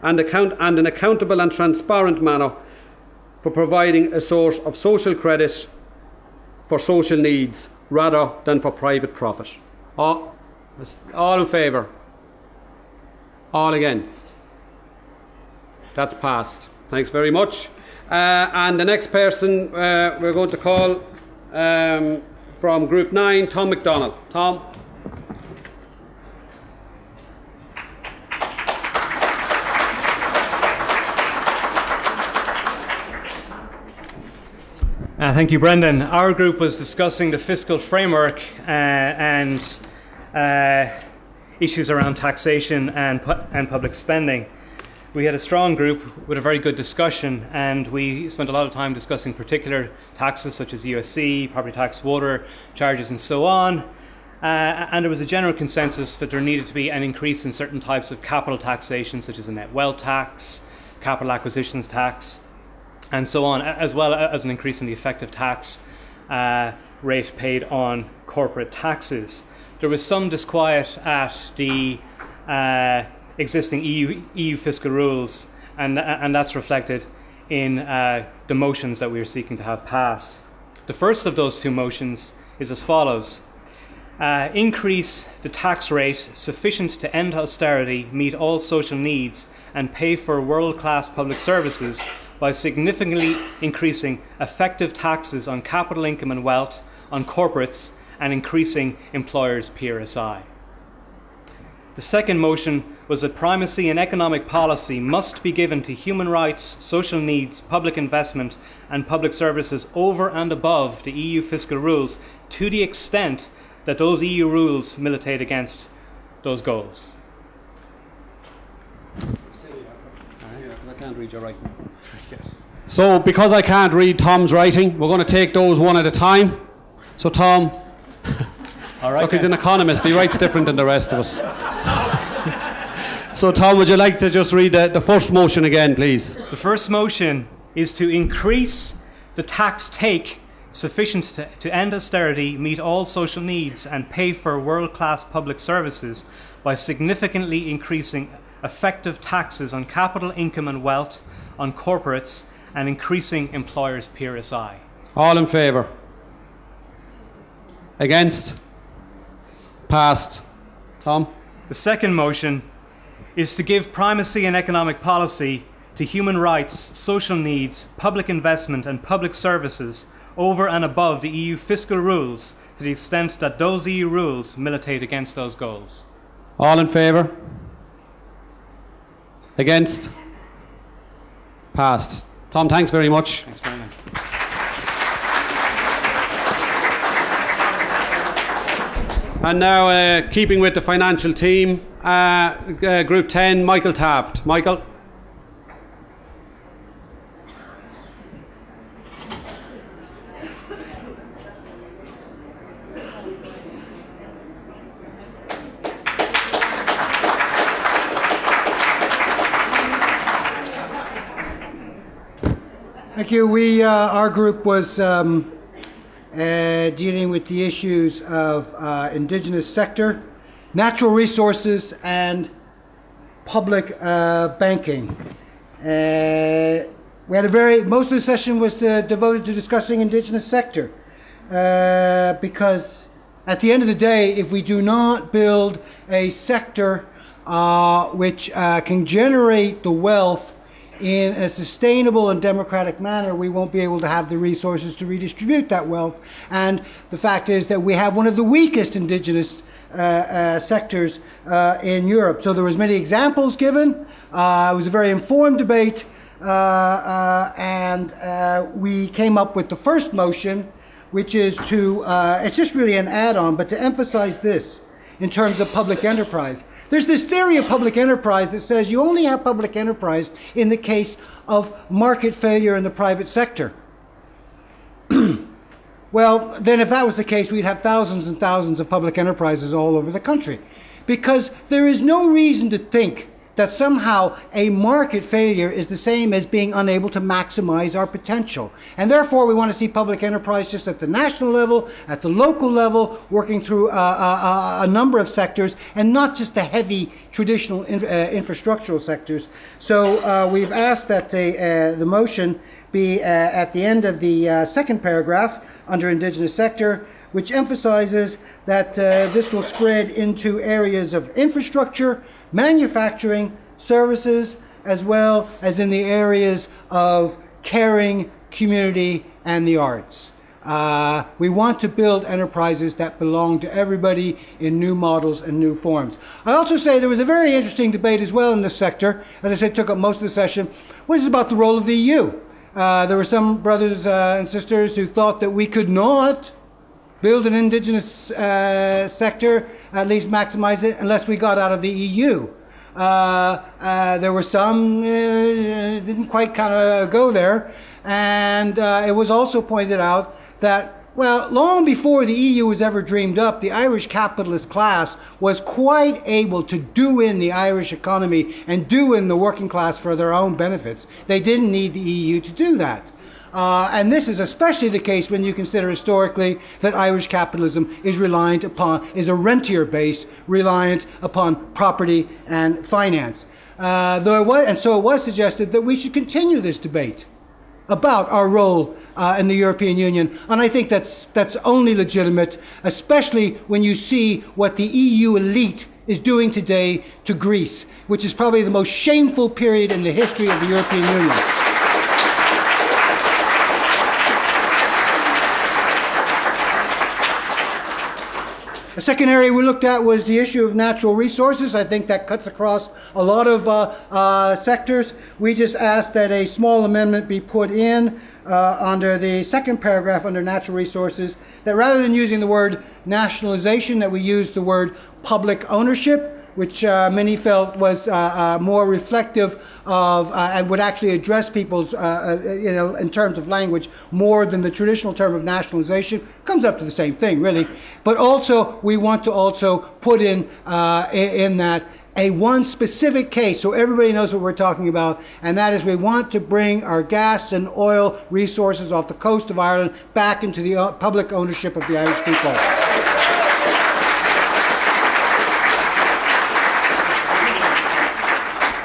and an accountable and transparent manner for providing a source of social credit for social needs rather than for private profit. All in favour? All against? That's passed. Thanks very much. And the next person we're going to call from Group 9, Tom MacDonald. Tom. Thank you, Brendan. Our group was discussing the fiscal framework and issues around taxation and public spending. We had a strong group with a very good discussion, and we spent a lot of time discussing particular taxes such as USC, property tax, water charges and so on. And there was a general consensus that there needed to be an increase in certain types of capital taxation, such as a net wealth tax, capital acquisitions tax, and so on, as well as an increase in the effective tax rate paid on corporate taxes. There was some disquiet at the existing EU fiscal rules, and that's reflected in the motions that we are seeking to have passed. The first of those two motions is as follows. Increase the tax rate sufficient to end austerity, meet all social needs, and pay for world-class public services by significantly increasing effective taxes on capital income and wealth, on corporates, and increasing employers' PRSI. The second motion was that primacy in economic policy must be given to human rights, social needs, public investment, and public services over and above the EU fiscal rules, to the extent that those EU rules militate against those goals. I can't read your writing. So, because I can't read Tom's writing, we're going to take those one at a time. So, Tom, All right. Look, he's an economist. He writes different than the rest of us. So, Tom, would you like to just read the first motion again, please? The first motion is to increase the tax take sufficient to end austerity, meet all social needs, and pay for world-class public services by significantly increasing effective taxes on capital, income and wealth, on corporates, and increasing employers' PRSI. All in favour? Against? Passed. Tom? The second motion is to give primacy in economic policy to human rights, social needs, public investment and public services over and above the EU fiscal rules to the extent that those EU rules militate against those goals. All in favour? Against? Passed. Tom, thanks very much. Thanks very much. And now, keeping with the financial team, Group 10, Michael Taft. Michael? Thank you. Our group was dealing with the issues of indigenous sector, natural resources, and public banking. We had most of the session was devoted to discussing indigenous sector, because at the end of the day, if we do not build a sector which can generate the wealth in a sustainable and democratic manner, we won't be able to have the resources to redistribute that wealth. And the fact is that we have one of the weakest indigenous sectors in Europe. So there was many examples given. It was a very informed debate, and we came up with the first motion, which is to, it's just really an add-on, but to emphasize this in terms of public enterprise. There's this theory of public enterprise that says you only have public enterprise in the case of market failure in the private sector. Well, then if that was the case, we'd have thousands and thousands of public enterprises all over the country. Because there is no reason to think that somehow a market failure is the same as being unable to maximize our potential. And therefore we want to see public enterprise just at the national level, at the local level, working through a number of sectors, and not just the heavy traditional infrastructural sectors. So we've asked that the motion be at the end of the second paragraph under indigenous sector, which emphasizes that this will spread into areas of infrastructure, manufacturing, services, as well as in the areas of caring, community, and the arts. We want to build enterprises that belong to everybody in new models and new forms. I also say there was a very interesting debate as well in this sector, as I said, took up most of the session, which is about the role of the EU. There were some brothers and sisters who thought that we could not build an indigenous sector, at least maximize it, unless we got out of the EU. There were some didn't quite kind of go there, and it was also pointed out that, well, long before the EU was ever dreamed up, the Irish capitalist class was quite able to do in the Irish economy and do in the working class for their own benefits. They didn't need the EU to do that. And this is especially the case when you consider historically that Irish capitalism is is a rentier base, reliant upon property and finance. So it was suggested that we should continue this debate about our role in the European Union, and I think that's only legitimate, especially when you see what the EU elite is doing today to Greece, which is probably the most shameful period in the history of the European Union. The second area we looked at was the issue of natural resources. I think that cuts across a lot of sectors. We just asked that a small amendment be put in under the second paragraph under natural resources, that rather than using the word nationalization, that we use the word public ownership, which many felt was more reflective of and would actually address people's, in terms of language, more than the traditional term of nationalization. Comes up to the same thing, really. But also, we want to also put in that a one specific case, so everybody knows what we're talking about, and that is we want to bring our gas and oil resources off the coast of Ireland back into the public ownership of the Irish people.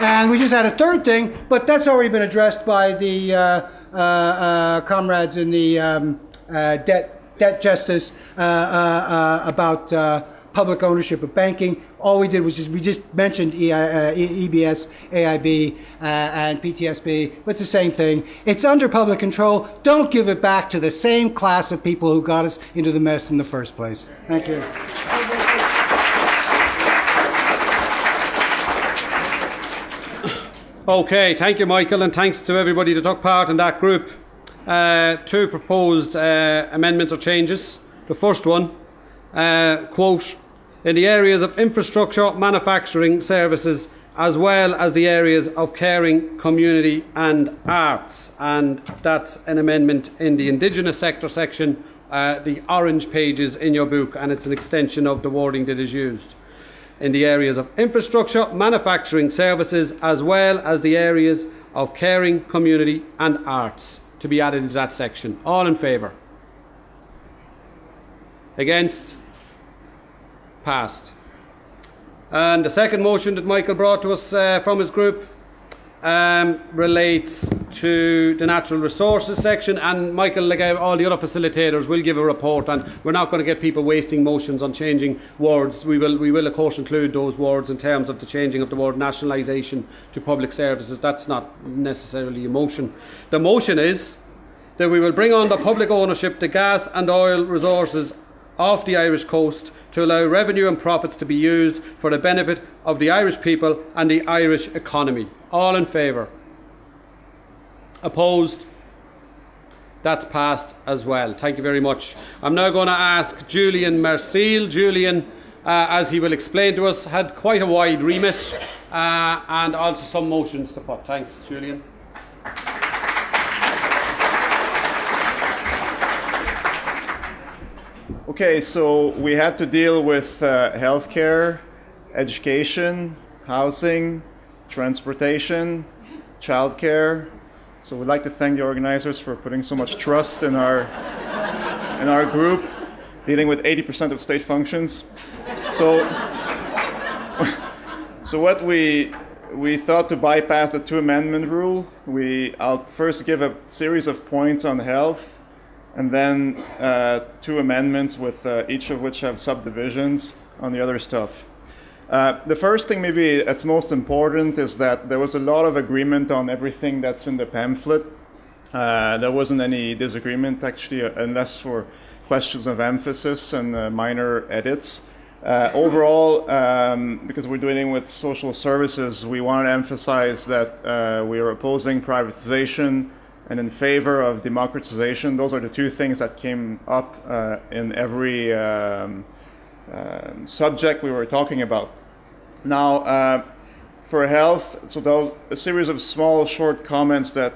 And we just had a third thing, but that's already been addressed by the comrades in the debt justice about public ownership of banking. All we did was we just mentioned EBS, AIB, and PTSB, but it's the same thing. It's under public control. Don't give it back to the same class of people who got us into the mess in the first place. Thank you. Okay, thank you, Michael, and thanks to everybody that took part in that group. Two proposed amendments or changes. The first one, quote, in the areas of infrastructure, manufacturing, services, as well as the areas of caring, community and arts. And that's an amendment in the Indigenous sector section, the orange pages in your book, and it's an extension of the wording that is used. In the areas of infrastructure, manufacturing, services, as well as the areas of caring, community and arts, to be added into that section. All in favour? Against? Passed. And the second motion that Michael brought to us from his group relates to the natural resources section, and Michael, like all the other facilitators, will give a report, and we're not going to get people wasting motions on changing words. We will of course include those words in terms of the changing of the word nationalisation to public services. That's not necessarily a motion. The motion is that we will bring under public ownership the gas and oil resources off the Irish coast to allow revenue and profits to be used for the benefit of the Irish people and the Irish economy. All in favour? Opposed? That's passed as well. Thank you very much. I'm now going to ask Julian Mercil. Julian, as he will explain to us, had quite a wide remit and also some motions to put. Thanks, Julian. Okay, so we had to deal with healthcare, education, housing, transportation, childcare. So we'd like to thank the organizers for putting so much trust in our group, dealing with 80% of state functions. So what we thought to bypass the two-amendment rule, I'll first give a series of points on health, and then two amendments with each of which have subdivisions on the other stuff. The first thing maybe that's most important is that there was a lot of agreement on everything that's in the pamphlet. There wasn't any disagreement actually, unless for questions of emphasis and minor edits. Overall, because we're dealing with social services, we want to emphasize that we are opposing privatization and in favor of democratization. Those are the two things that came up in every subject we were talking about. Now, for health, so there was a series of small, short comments that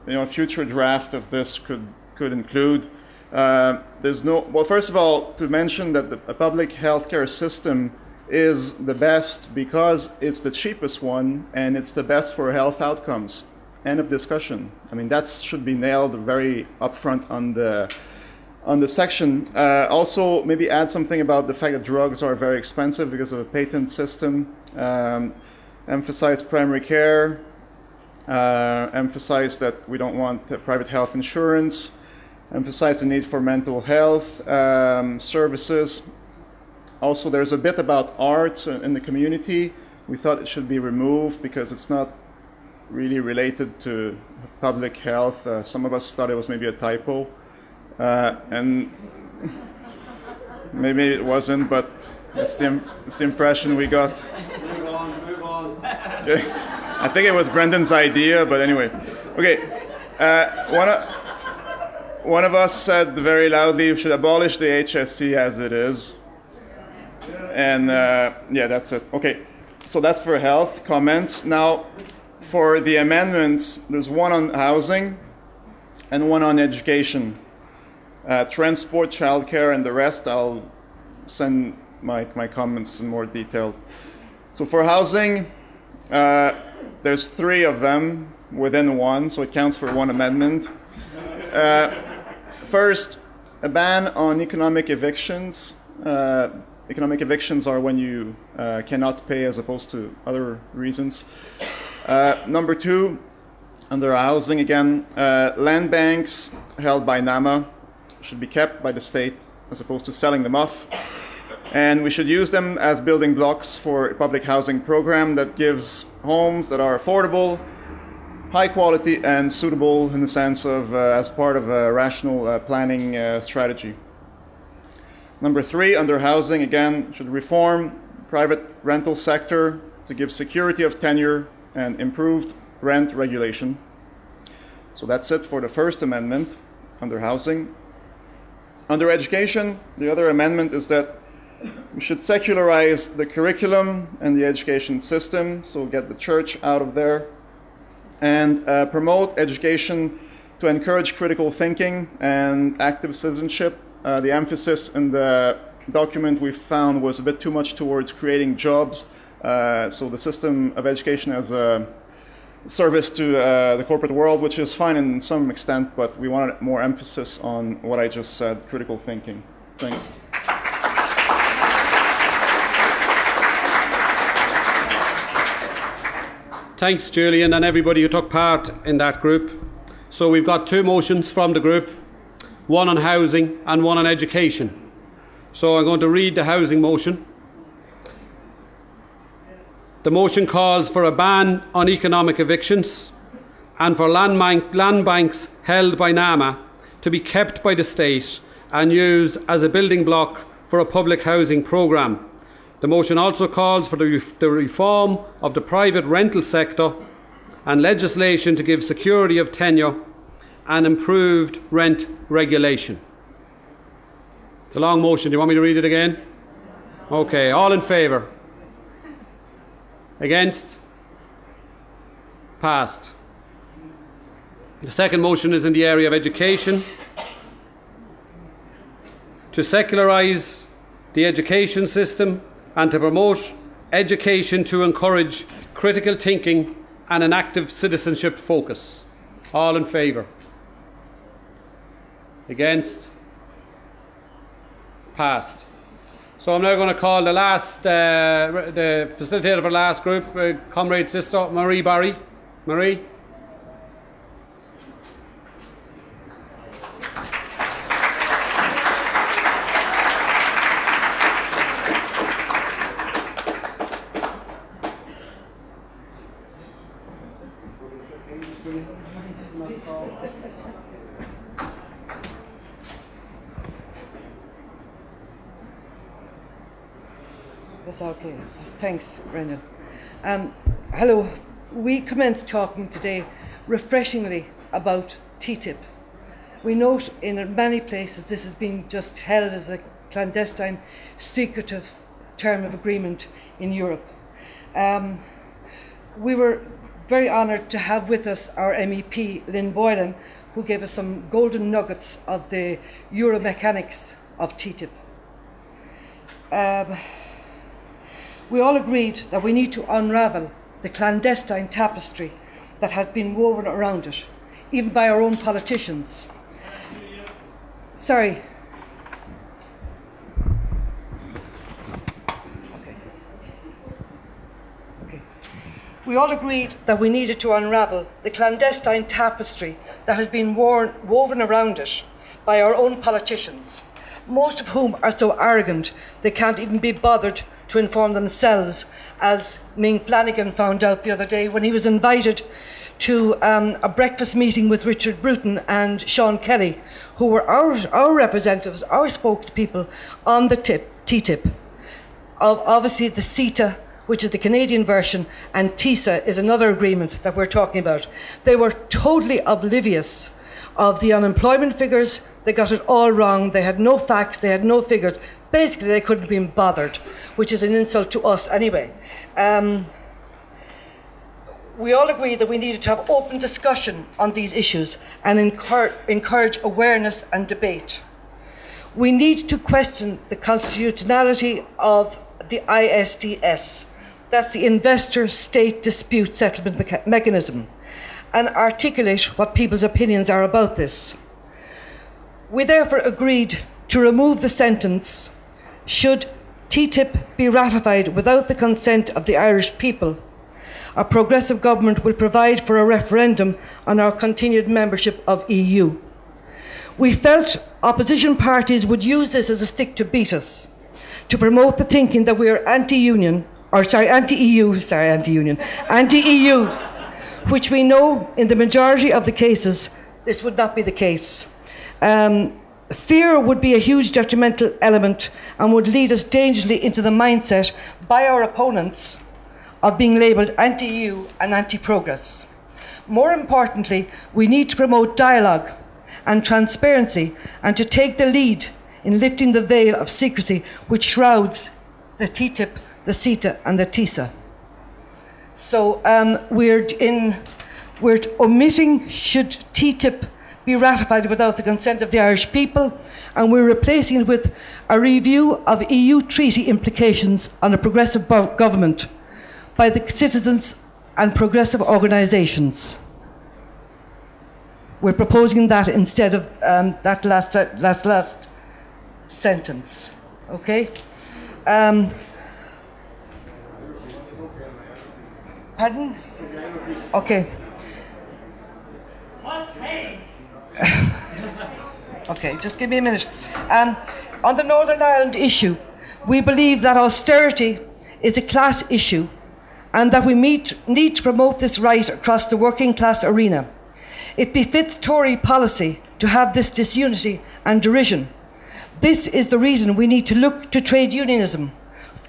a future draft of this could include. Well, first of all, to mention that a public healthcare system is the best because it's the cheapest one and it's the best for health outcomes. End of discussion. I mean, that should be nailed very upfront on the section. Also, maybe add something about the fact that drugs are very expensive because of a patent system. Emphasize primary care. Emphasize that we don't want private health insurance. Emphasize the need for mental health services. Also, there's a bit about arts in the community. We thought it should be removed because it's not really related to public health. Some of us thought it was maybe a typo, and maybe it wasn't, but it's the impression we got. Move on. Okay. I think it was Brendan's idea, but anyway. Okay, one of us said very loudly we should abolish the HSC as it is, and yeah, that's it. Okay. So that's for health comments. Now, for the amendments, there's one on housing and one on education. Transport, childcare, and the rest, I'll send my comments in more detail. So for housing, there's 3 of them within one, so it counts for one amendment. First, a ban on economic evictions. Economic evictions are when you cannot pay as opposed to other reasons. Number 2, under housing again, land banks held by NAMA should be kept by the state as opposed to selling them off. And we should use them as building blocks for a public housing program that gives homes that are affordable, high quality, and suitable in the sense of as part of a rational planning strategy. Number 3, under housing, again, should reform private rental sector to give security of tenure and improved rent regulation. So that's it for the first amendment under housing. Under education, the other amendment is that we should secularize the curriculum and the education system, so get the church out of there, and promote education to encourage critical thinking and active citizenship. The emphasis in the document we found was a bit too much towards creating jobs, so the system of education as a service to the corporate world, which is fine in some extent, but we wanted more emphasis on what I just said, critical thinking. Thanks. Thanks, Julian, and everybody who took part in that group. So we've got 2 motions from the group, one on housing and one on education. So I'm going to read the housing motion. The motion calls for a ban on economic evictions and for land banks held by NAMA to be kept by the state and used as a building block for a public housing programme. The motion also calls for the reform of the private rental sector and legislation to give security of tenure and improved rent regulation. It's a long motion. Do you want me to read it again? Okay, all in favour? Against? Passed. The second motion is in the area of education. To secularise the education system and to promote education to encourage critical thinking and an active citizenship focus. All in favour? Against? Passed. So I'm now going to call the facilitator for the last group, comrade sister Marie Barry. Marie. That's okay. Thanks, Brendan. Hello. We commenced talking today refreshingly about TTIP. We note in many places this has been just held as a clandestine, secretive term of agreement in Europe. We were very honoured to have with us our MEP, Lynn Boylan, who gave us some golden nuggets of the Euromechanics of TTIP. We all agreed that we need to unravel the clandestine tapestry that has been woven around it, even by our own politicians. Sorry. Okay. We all agreed that we needed to unravel the clandestine tapestry that has been woven around it by our own politicians, most of whom are so arrogant they can't even be bothered to inform themselves, as Ming Flanagan found out the other day when he was invited to a breakfast meeting with Richard Bruton and Sean Kelly, who were our representatives, our spokespeople on the TTIP. Obviously the CETA, which is the Canadian version, and TISA is another agreement that we're talking about. They were totally oblivious of the unemployment figures. They got it all wrong. They had no facts, they had no figures. Basically, they couldn't have been bothered, which is an insult to us anyway. We all agree that we needed to have open discussion on these issues and encourage awareness and debate. We need to question the constitutionality of the ISDS, that's the Investor State Dispute Settlement Mechanism, and articulate what people's opinions are about this. We therefore agreed to remove the sentence, should TTIP be ratified without the consent of the Irish people, a progressive government will provide for a referendum on our continued membership of EU. We felt opposition parties would use this as a stick to beat us, to promote the thinking that we are anti-EU, which we know in the majority of the cases this would not be the case. Fear would be a huge detrimental element and would lead us dangerously into the mindset by our opponents of being labelled anti-EU and anti-progress. More importantly, we need to promote dialogue and transparency and to take the lead in lifting the veil of secrecy which shrouds the TTIP, the CETA and the TISA. So we're omitting should TTIP be ratified without the consent of the Irish people, and we're replacing it with a review of EU treaty implications on a progressive government by the citizens and progressive organisations. We're proposing that instead of that last sentence. Okay? Pardon? Okay. Okay, just give me a minute. On the Northern Ireland issue, we believe that austerity is a class issue and that we need to promote this right across the working class arena. It befits Tory policy to have this disunity and derision. This is the reason we need to look to trade unionism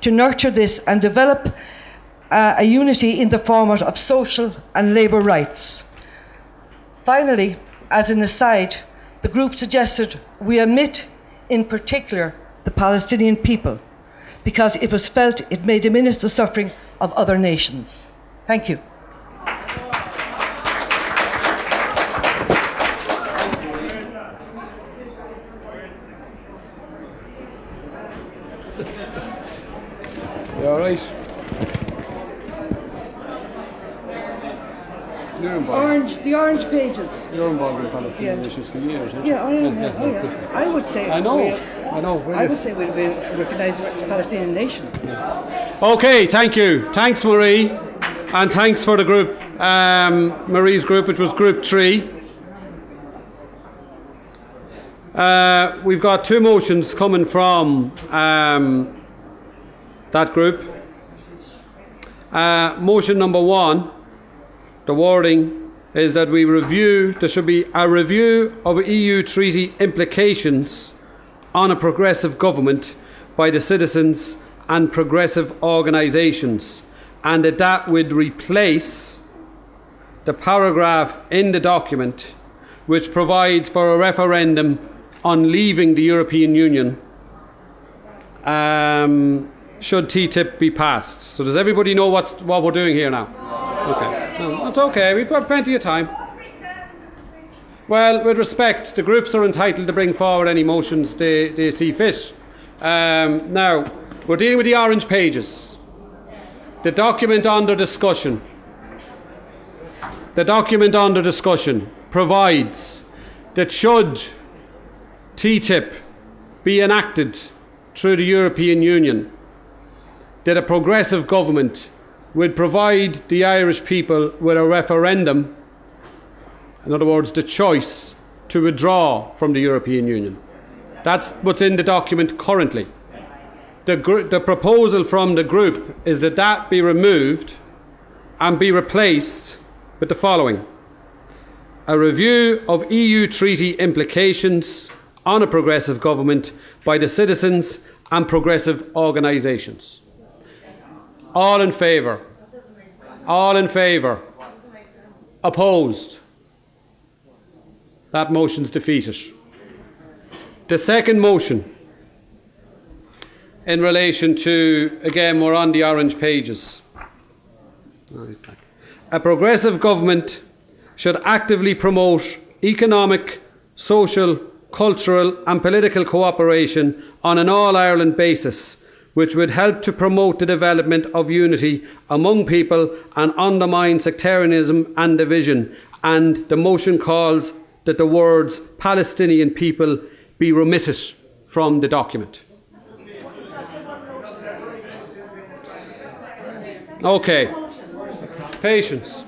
to nurture this and develop a unity in the format of social and labour rights. Finally, as an aside, the group suggested we omit in particular the Palestinian people because it was felt it may diminish the suffering of other nations. Thank you. You all right? The orange pages. You're involved in Palestinian issues for years, aren't you? Yeah, I am. Yeah. I would say. I know. I would say we'd recognise the Palestinian nation. Yeah. Okay, thank you. Thanks, Marie. And thanks for the group, Marie's group, which was Group 3. We've got two motions coming from that group. Motion number 1, the wording is that there should be a review of EU treaty implications on a progressive government by the citizens and progressive organisations, and that would replace the paragraph in the document which provides for a referendum on leaving the European Union should TTIP be passed. So does everybody know what we're doing here now? Okay. No, that's okay. We've got plenty of time. Well, with respect, the groups are entitled to bring forward any motions they see fit. Now, we're dealing with the orange pages. The document under discussion. The document under discussion provides that should TTIP be enacted through the European Union, that a progressive government would provide the Irish people with a referendum, in other words, the choice to withdraw from the European Union. That's what's in the document currently. The proposal from the group is that be removed and be replaced with the following: a review of EU treaty implications on a progressive government by the citizens and progressive organisations. All in favour? All in favour? Opposed? That motion's defeated. The second motion in relation to, again, we're on the orange pages. A progressive government should actively promote economic, social, cultural and political cooperation on an all-Ireland basis, which would help to promote the development of unity among people and undermine sectarianism and division. And the motion calls that the words Palestinian people be remitted from the document. Okay. Patience.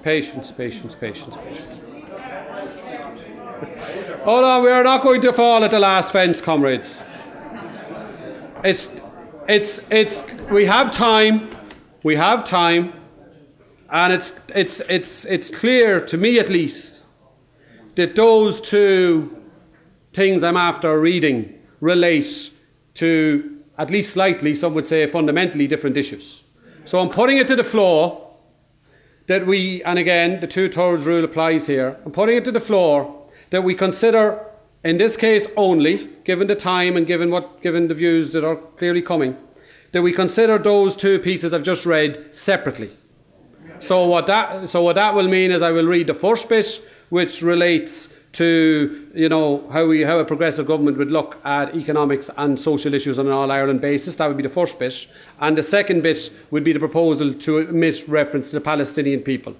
Hold on, we are not going to fall at the last fence, comrades. We have time, and it's clear to me at least that those two things I'm after reading relate to, at least slightly, some would say fundamentally different issues. So I'm putting it to the floor that we, and again the 2/3 rule applies here, I'm putting it to the floor that we consider, in this case only, given the time and given the views that are clearly coming, that we consider those two pieces I've just read separately. So what that will mean is I will read the first bit, which relates to, you know, how a progressive government would look at economics and social issues on an all-Ireland basis. That would be the first bit. And the second bit would be the proposal to omit reference to the Palestinian people.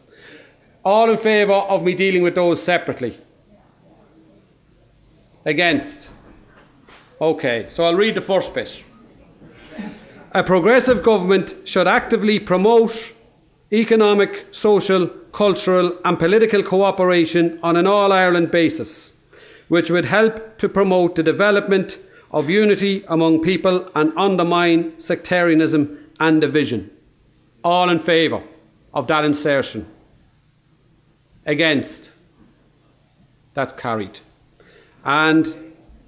All in favour of me dealing with those separately? Against? Okay, so I'll read the first bit. A progressive government should actively promote economic, social, cultural and political cooperation on an all-Ireland basis, which would help to promote the development of unity among people and undermine sectarianism and division. All in favour of that insertion? Against? That's carried. And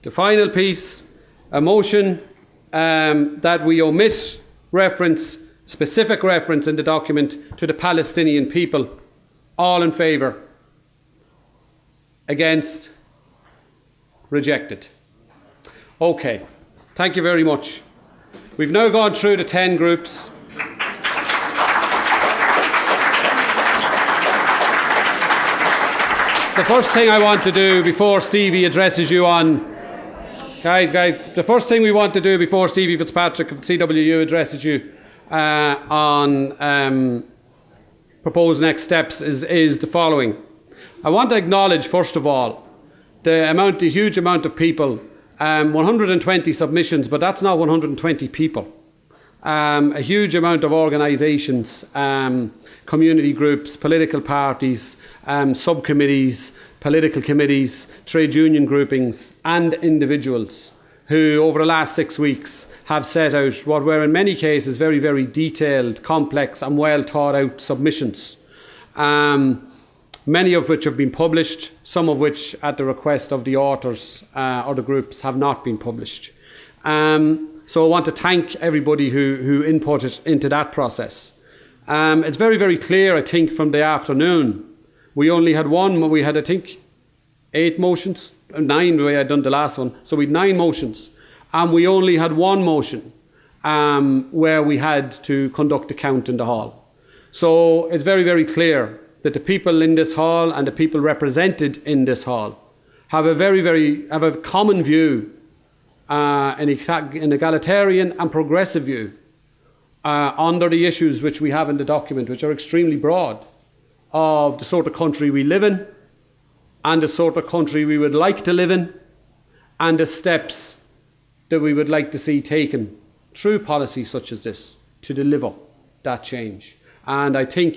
the final piece, a motion that we omit specific reference in the document to the Palestinian people. All in favour? Against? Rejected. Okay, thank you very much. We've now gone through the 10 groups. The first thing I want to do before Stevie addresses you on... Guys, the first thing we want to do before Stevie Fitzpatrick of CWU addresses you on proposed next steps is the following. I want to acknowledge, first of all, the huge amount of people, 120 submissions, but that's not 120 people. A huge amount of organisations, community groups, political parties, subcommittees, political committees, trade union groupings and individuals who over the last 6 weeks have set out what were in many cases very, very detailed, complex and well thought out submissions. Many of which have been published, some of which at the request of the authors or the groups have not been published. So I want to thank everybody who inputted into that process. It's very, very clear, I think, from the afternoon. We only had we had, I think, 8 motions, 9 the way I'd done the last one. So we had 9 motions. And we only had 1 motion where we had to conduct a count in the hall. So it's very, very clear that the people in this hall and the people represented in this hall have a common view, an egalitarian and progressive view under the issues which we have in the document, which are extremely broad, of the sort of country we live in and the sort of country we would like to live in and the steps that we would like to see taken through policies such as this to deliver that change. And I think,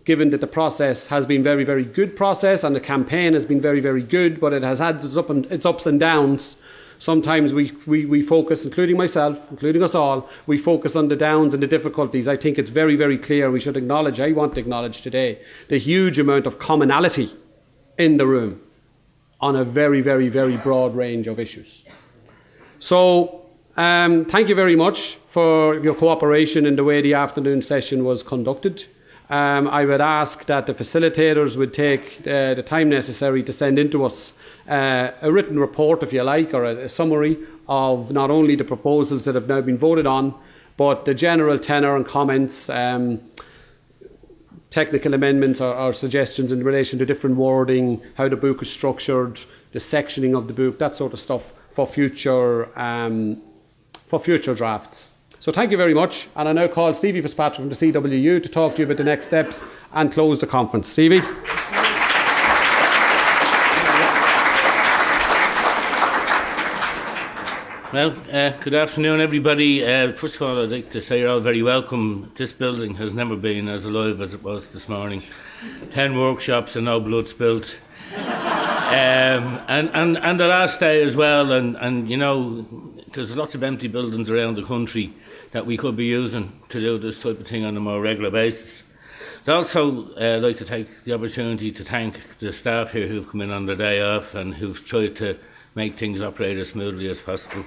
given that the process has been very, very good process and the campaign has been very, very good, but it has had its ups and downs. Sometimes we focus, including myself, including us all, we focus on the downs and the difficulties. I think it's very, very clear we should acknowledge, I want to acknowledge today, the huge amount of commonality in the room on a very, very, very broad range of issues. So, thank you very much for your cooperation in the way the afternoon session was conducted. I would ask that the facilitators would take the time necessary to send in to us a written report, if you like, or a summary of not only the proposals that have now been voted on, but the general tenor and comments, technical amendments or suggestions in relation to different wording, how the book is structured, the sectioning of the book, that sort of stuff for future drafts. So thank you very much, and I now call Stevie Fitzpatrick from the CWU to talk to you about the next steps and close the conference. Stevie. Well, good afternoon, everybody. First of all, I'd like to say you're all very welcome. This building has never been as alive as it was this morning. 10 workshops and no blood spilt. And the last day as well, and you know, there's lots of empty buildings around the country that we could be using to do this type of thing on a more regular basis. I'd also like to take the opportunity to thank the staff here who've come in on their day off and who've tried to make things operate as smoothly as possible.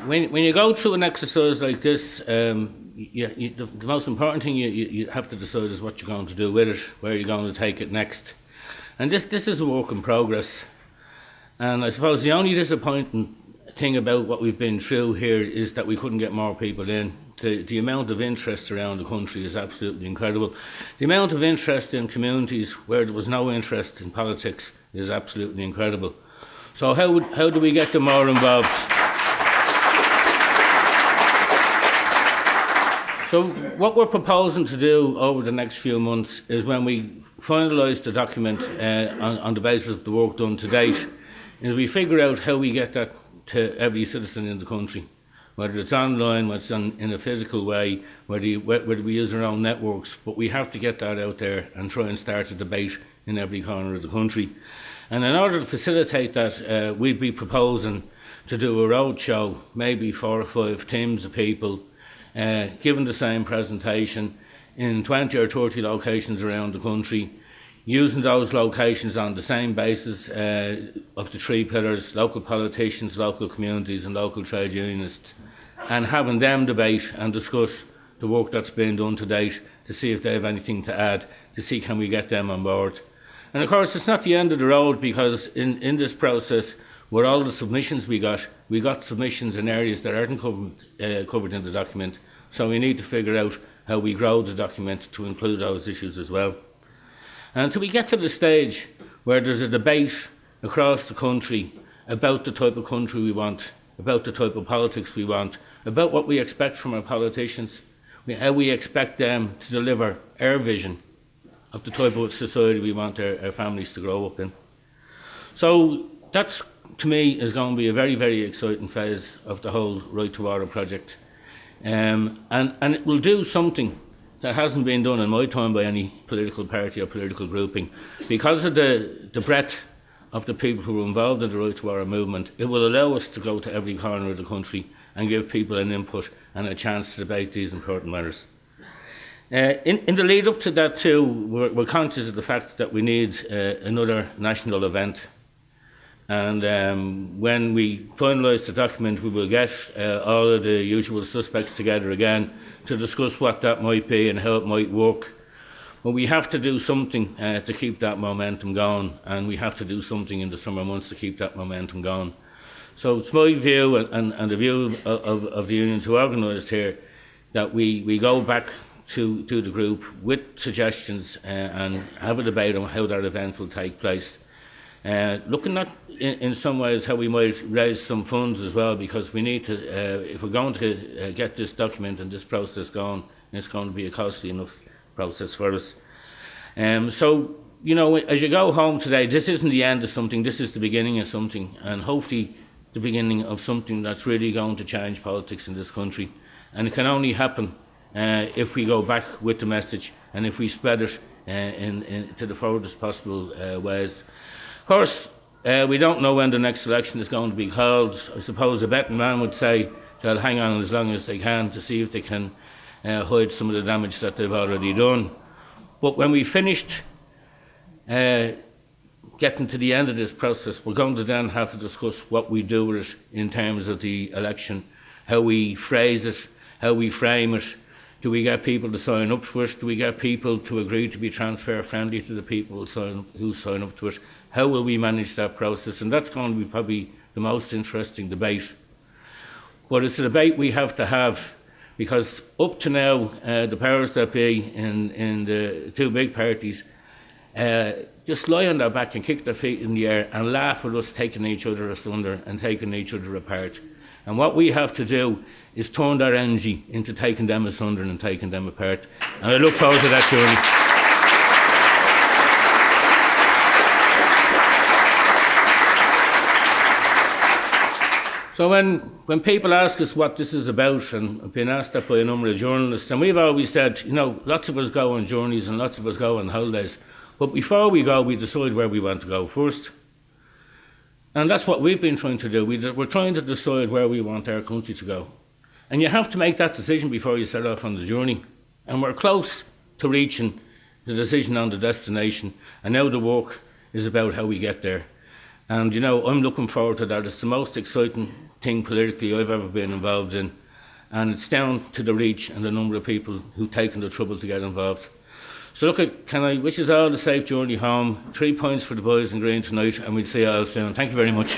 When you go through an exercise like this, the most important thing you have to decide is what you're going to do with it, where you're going to take it next. And this is a work in progress. And I suppose the only disappointing thing about what we've been through here is that we couldn't get more people in. The amount of interest around the country is absolutely incredible. The amount of interest in communities where there was no interest in politics is absolutely incredible. So how do we get them more involved? So what we're proposing to do over the next few months is, when we finalise the document on the basis of the work done to date, is we figure out how we get that to every citizen in the country. Whether it's online, whether it's in a physical way, whether we use our own networks, but we have to get that out there and try and start a debate in every corner of the country. And in order to facilitate that, we'd be proposing to do a roadshow, maybe 4 or 5 teams of people, given the same presentation in 20 or 30 locations around the country, using those locations on the same basis of the 3 pillars: local politicians, local communities and local trade unionists, and having them debate and discuss the work that's been done to date to see if they have anything to add, to see can we get them on board. And of course it's not the end of the road, because in this process, with all the submissions we got submissions in areas that aren't covered in the document, so we need to figure out how we grow the document to include those issues as well. And until we get to the stage where there's a debate across the country about the type of country we want, about the type of politics we want, about what we expect from our politicians, how we expect them to deliver our vision of the type of society we want our families to grow up in. So that's, to me, is going to be a very, very exciting phase of the whole Right2Water project. And it will do something that hasn't been done in my time by any political party or political grouping. Because of the breadth of the people who are involved in the Right2Water movement, it will allow us to go to every corner of the country and give people an input and a chance to debate these important matters. In the lead up to that too, we're conscious of the fact that we need another national event. And when we finalise the document, we will get all of the usual suspects together again to discuss what that might be and how it might work. But we have to do something to keep that momentum going, and we have to do something in the summer months to keep that momentum going. So it's my view, and the view of the unions who organised here, that we go back to the group with suggestions and have a debate on how that event will take place. Looking at, in some ways, how we might raise some funds as well, because we need to, if we're going to get this document and this process going, it's going to be a costly enough process for us. So, you know, as you go home today, this isn't the end of something, this is the beginning of something, and hopefully the beginning of something that's really going to change politics in this country. And it can only happen if we go back with the message and if we spread it to the furthest possible ways. Of course, we don't know when the next election is going to be held. I suppose a betting man would say they'll hang on as long as they can to see if they can hide some of the damage that they've already done. But when we finished getting to the end of this process, we're going to then have to discuss what we do with it in terms of the election, how we phrase it, how we frame it, Do we get people to sign up to it? Do we get people to agree to be transfer friendly to the people who sign up to it? How will we manage that process? And that's going to be probably the most interesting debate. But it's a debate we have to have, because up to now, the powers that be in the two big parties just lie on their back and kick their feet in the air and laugh at us taking each other asunder and taking each other apart. And what we have to do is turn their energy into taking them asunder and taking them apart. And I look forward to that journey. So when people ask us what this is about, and I've been asked that by a number of journalists, and we've always said, you know, lots of us go on journeys and lots of us go on holidays. But before we go, we decide where we want to go first. And that's what we've been trying to do. We're trying to decide where we want our country to go. And you have to make that decision before you set off on the journey. And we're close to reaching the decision on the destination. And now the work is about how we get there. And, you know, I'm looking forward to that. It's the most exciting thing politically I've ever been involved in. And it's down to the reach and the number of people who've taken the trouble to get involved. So look, can I wish us all a safe journey home. 3 points for the boys in green tonight, and we'll see you all soon. Thank you very much.